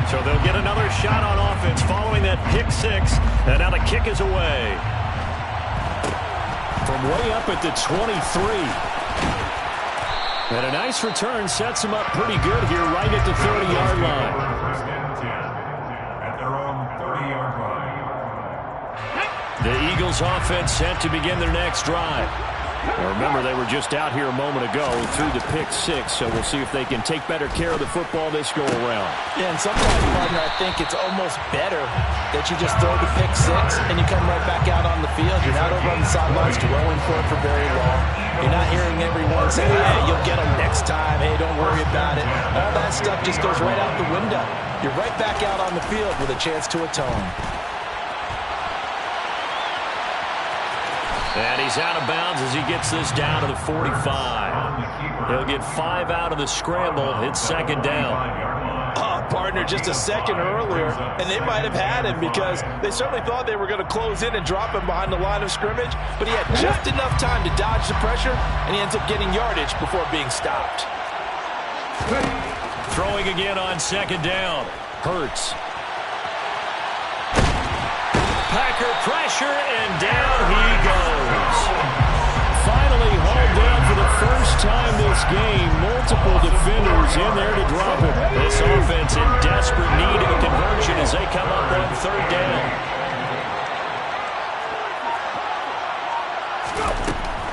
So they'll get another shot on offense following that pick-6, and now the kick is away. From way up at the 23. And a nice return sets him up pretty good here right at the 30-yard line. First and 10 at their own 30-yard line. The Eagles offense set to begin their next drive. Now remember, they were just out here a moment ago through the pick-6, so we'll see if they can take better care of the football this go-around. Yeah, and sometimes, partner, I think it's almost better that you just throw the pick-6 and you come right back out on the field. You're not over on the sidelines dwelling for it for very long. You're not hearing everyone say, hey, you'll get them next time. Hey, don't worry about it. All that stuff just goes right out the window. You're right back out on the field with a chance to atone. And he's out of bounds as he gets this down to the 45. He'll get 5 out of the scramble. It's second down. Partner, just a second earlier, and they might have had him because they certainly thought they were going to close in and drop him behind the line of scrimmage, but he had just enough time to dodge the pressure, and he ends up getting yardage before being stopped. Throwing again on second down. Hurts. Packer pressure, and down he goes. Finally hauled down for the first time this game. Multiple defenders in there to drop it. This offense in desperate need of a conversion as they come up on third down.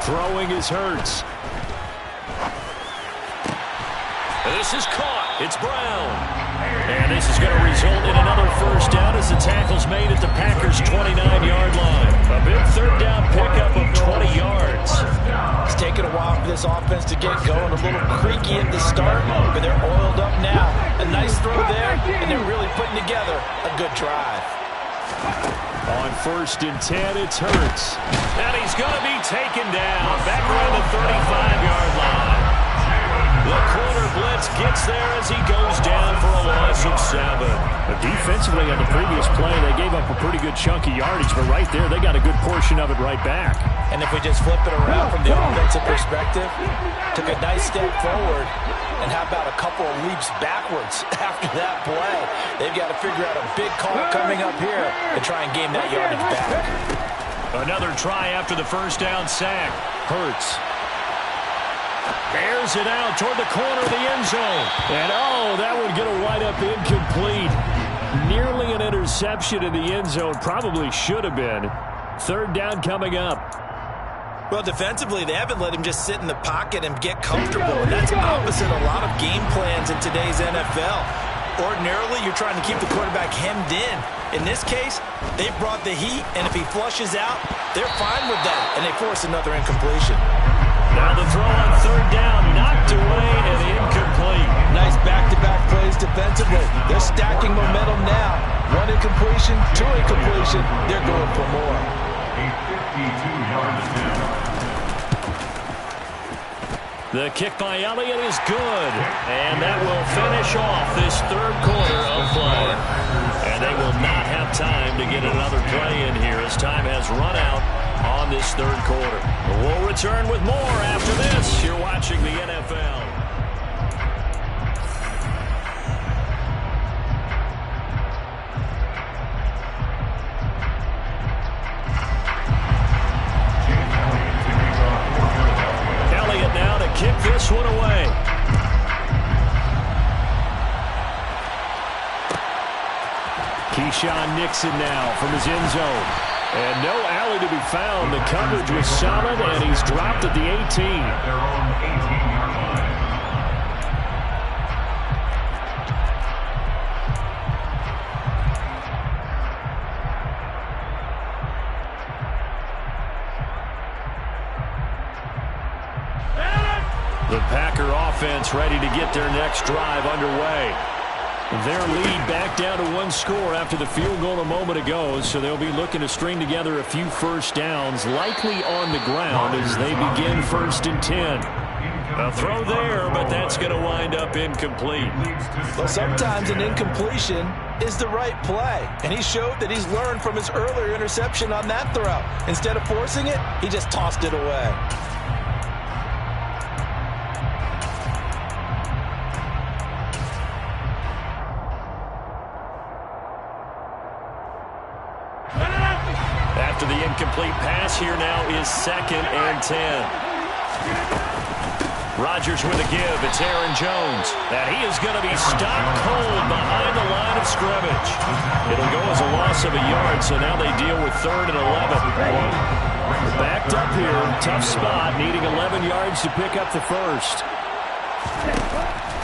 Throwing is Hurts. This is caught. It's Brown. And this is going to result in another first down as the tackle's made at the Packers' 29-yard line. A big third down pickup of 20 yards. It's taken a while for this offense to get going. A little creaky at the start, but they're oiled up now. A nice throw there, and they're really putting together a good drive. On 1st and 10, it's Hurts. And he's going to be taken down back around the 35-yard line. The corner blitz gets there as he goes down for a loss of 7. But defensively on the previous play, they gave up a pretty good chunk of yardage, but right there, they got a good portion of it right back. And if we just flip it around from the offensive perspective, took a nice step forward, and how about a couple of leaps backwards after that play? They've got to figure out a big call coming up here to try and gain that yardage back. Another try after the first down sack. Hurts. Airs it out toward the corner of the end zone. And, oh, that would get a wide-up incomplete. Nearly an interception in the end zone. Probably should have been. Third down coming up. Well, defensively, they haven't let him just sit in the pocket and get comfortable. And that's opposite a lot of game plans in today's NFL. Ordinarily, you're trying to keep the quarterback hemmed in. In this case, they've brought the heat, and if he flushes out, they're fine with that, and they force another incompletion. Now the throw on third down, knocked away and incomplete. Nice back-to-back plays defensively. They're stacking momentum now. One incompletion, two incompletion. They're going for more. A 52-yard attempt. The kick by Elliott is good. And that will finish off this third quarter of play. And they will not have time to get another play in here as time has run out on this third quarter. We'll return with more after this. You're watching the NFL. Elliott now to kick this one away. Keyshawn Nixon now from his end zone. And no alley to be found. The coverage was solid, and he's dropped at the 18. At their own 18-yard line. The Packer offense ready to get their next drive underway. Their lead back down to one score after the field goal a moment ago, so they'll be looking to string together a few first downs, likely on the ground as they begin 1st and 10. A throw there, but that's going to wind up incomplete. Well, sometimes an incompletion is the right play, and he showed that he's learned from his earlier interception on that throw. Instead of forcing it, he just tossed it away. After the incomplete pass, here now is 2nd and 10. Rodgers with a give. It's Aaron Jones. And he is going to be stopped cold behind the line of scrimmage. It'll go as a loss of a yard, so now they deal with 3rd and 11. Backed up here. Tough spot, needing 11 yards to pick up the first.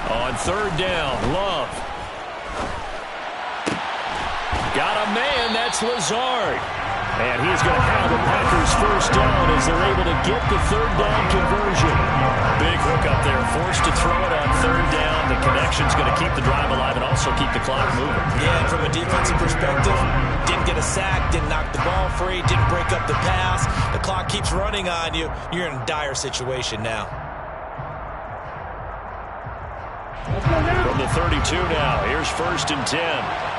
On 3rd down, Love. Got a man, that's Lazard. And he's going to have the Packers first down as they're able to get the 3rd down conversion. Big hook up there, forced to throw it on 3rd down. The connection's going to keep the drive alive and also keep the clock moving. Yeah, and from a defensive perspective, didn't get a sack, didn't knock the ball free, didn't break up the pass. The clock keeps running on you. You're in a dire situation now. From the 32 now, here's 1st and 10.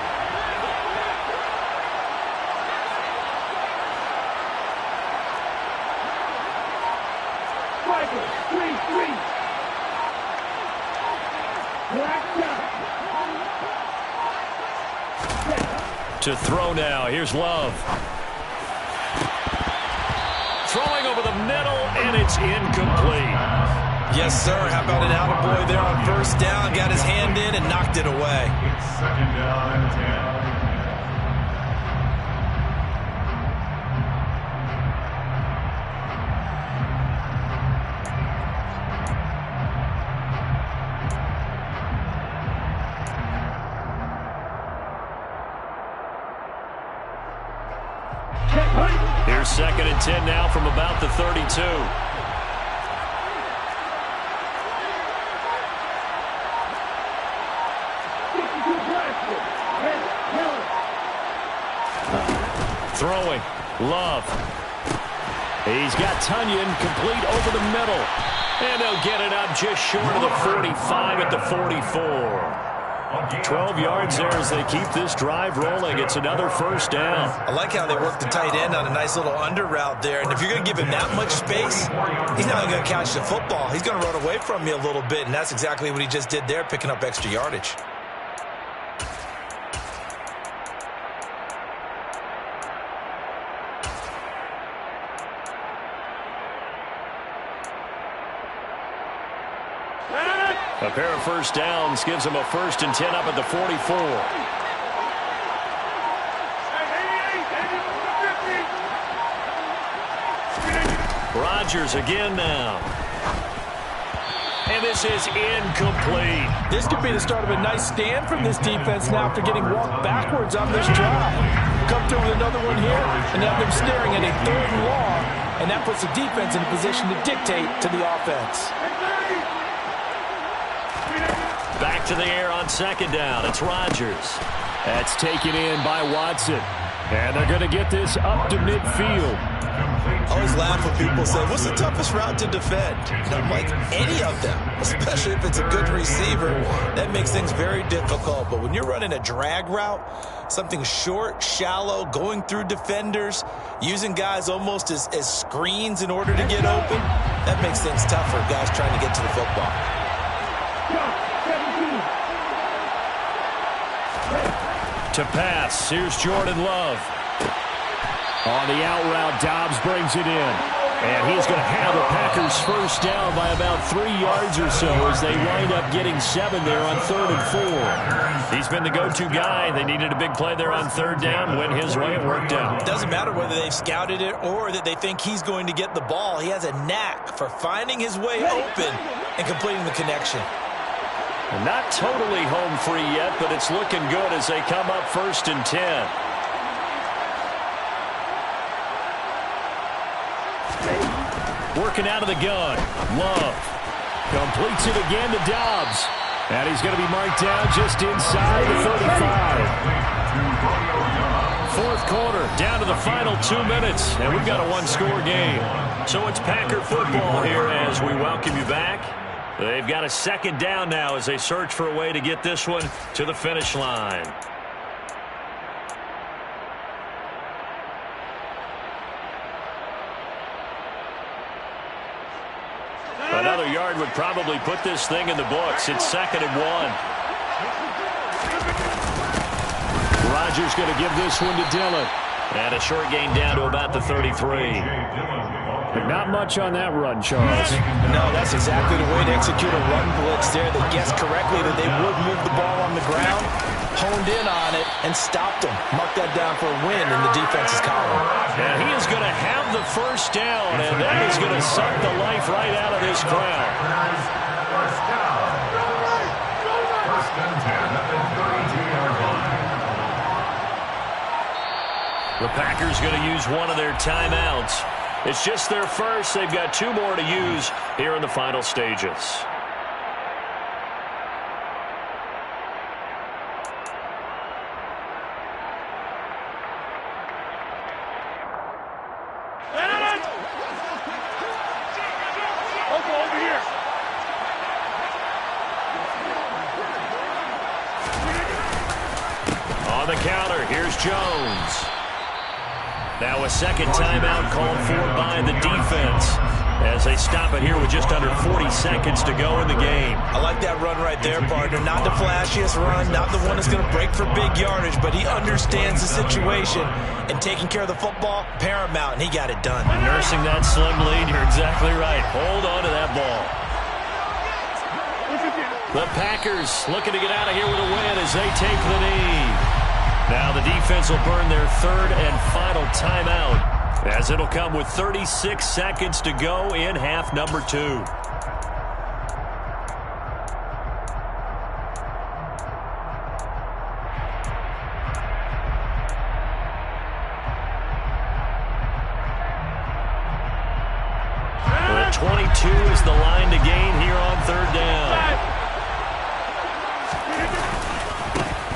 To throw now. Here's Love. Throwing over the middle, and it's incomplete. Yes, sir. How about an attaboy there on first down? Got his hand in and knocked it away. It's second down and 10. Here's second and 10 now from about the 32. Throwing. Love. He's got Tunyon complete over the middle. And they'll get it up just short of the 45 at the 44. 12 yards there as they keep this drive rolling. It's another first down. I like how they work the tight end on a nice little under route there. And if you're going to give him that much space, he's not going to catch the football. He's going to run away from you a little bit, and that's exactly what he just did there, picking up extra yardage. A pair of first downs gives them a first and 10 up at the 44. Rodgers again now. And this is incomplete. This could be the start of a nice stand from this defense now after getting walked backwards on this drive. Come through with another one here, and now they're staring at a 3rd and long, and that puts the defense in a position to dictate to the offense. Back to the air on second down. It's Rodgers. That's taken in by Watson. And they're going to get this up to midfield. I always laugh when people say, what's the toughest route to defend? And I'm like, any of them, especially if it's a good receiver. That makes things very difficult. But when you're running a drag route, something short, shallow, going through defenders, using guys almost as screens in order to get open, that makes things tougher, guys trying to get to the football. To pass, here's Jordan Love. On the out route, Dobbs brings it in. And he's going to have the Packers first down by about 3 yards or so as they wind up getting 7 there on 3rd and 4. He's been the go-to guy. They needed a big play there on 3rd down. Went his way. It worked out. It doesn't matter whether they've scouted it or that they think he's going to get the ball. He has a knack for finding his way open and completing the connection. Not totally home free yet, but it's looking good as they come up 1st and 10. Working out of the gun. Love completes it again to Dobbs. And he's going to be marked down just inside the 35. 4th quarter, down to the final 2 minutes, and we've got a 1-score game. So it's Packer football here as we welcome you back. They've got a 2nd down now as they search for a way to get this one to the finish line. Another yard would probably put this thing in the books. It's 2nd and 1. Rodgers going to give this one to Dillon. And a short gain down to about the 33. But not much on that run, Charles. No, that's exactly the way to execute a run blitz there. They guessed correctly that they would move the ball on the ground, honed in on it, and stopped them. Mark that down for a win in the defense's column. And he is going to have the first down, and that is going to suck the life right out of this crowd. First down. 1st and 10 at the 32-yard line. The Packers going to use one of their timeouts. It's just their first. They've got 2 more to use here in the final stages. On the counter, here's Jones. Now a 2nd timeout called for by the defense. as they stop it here with just under 40 seconds to go in the game. I like that run right there, partner. Not the flashiest run, not the one that's going to break for big yardage, but he understands the situation, and taking care of the football, paramount, and he got it done. Nursing that slim lead, you're exactly right. Hold on to that ball. The Packers looking to get out of here with a win as they take the knee. Now the defense will burn their third and final timeout, as it'll come with 36 seconds to go in half number 2. The 22 is the line to gain here on third down.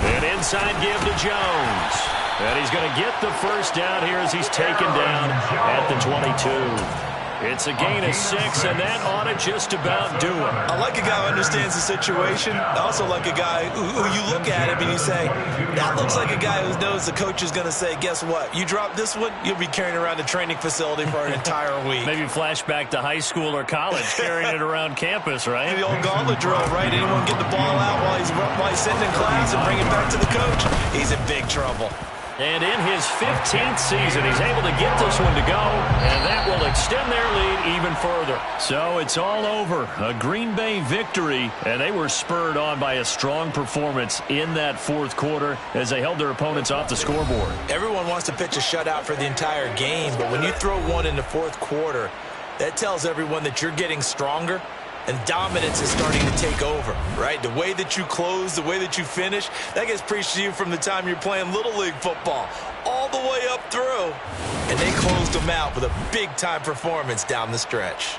An inside give to Jones. And he's going to get the first down here as he's taken down at the 22. It's a gain of 6, and that ought to just about do it. I like a guy who understands the situation. I also like a guy who you look at him and you say, that looks like a guy who knows the coach is going to say, guess what? You drop this one, you'll be carrying around the training facility for an entire week. Maybe flashback to high school or college, carrying it around campus, right? The old gauntlet drill, right? Anyone get the ball out while he's sitting in class and bring it back to the coach? He's in big trouble. And in his 15th season, he's able to get this one to go, and that will extend their lead even further. So it's all over. A Green Bay victory, and they were spurred on by a strong performance in that fourth quarter as they held their opponents off the scoreboard. Everyone wants to pitch a shutout for the entire game, but when you throw one in the fourth quarter, that tells everyone that you're getting stronger. And dominance is starting to take over, right? The way that you close, the way that you finish, that gets preached to you from the time you're playing Little League football all the way up through. And they closed them out with a big-time performance down the stretch.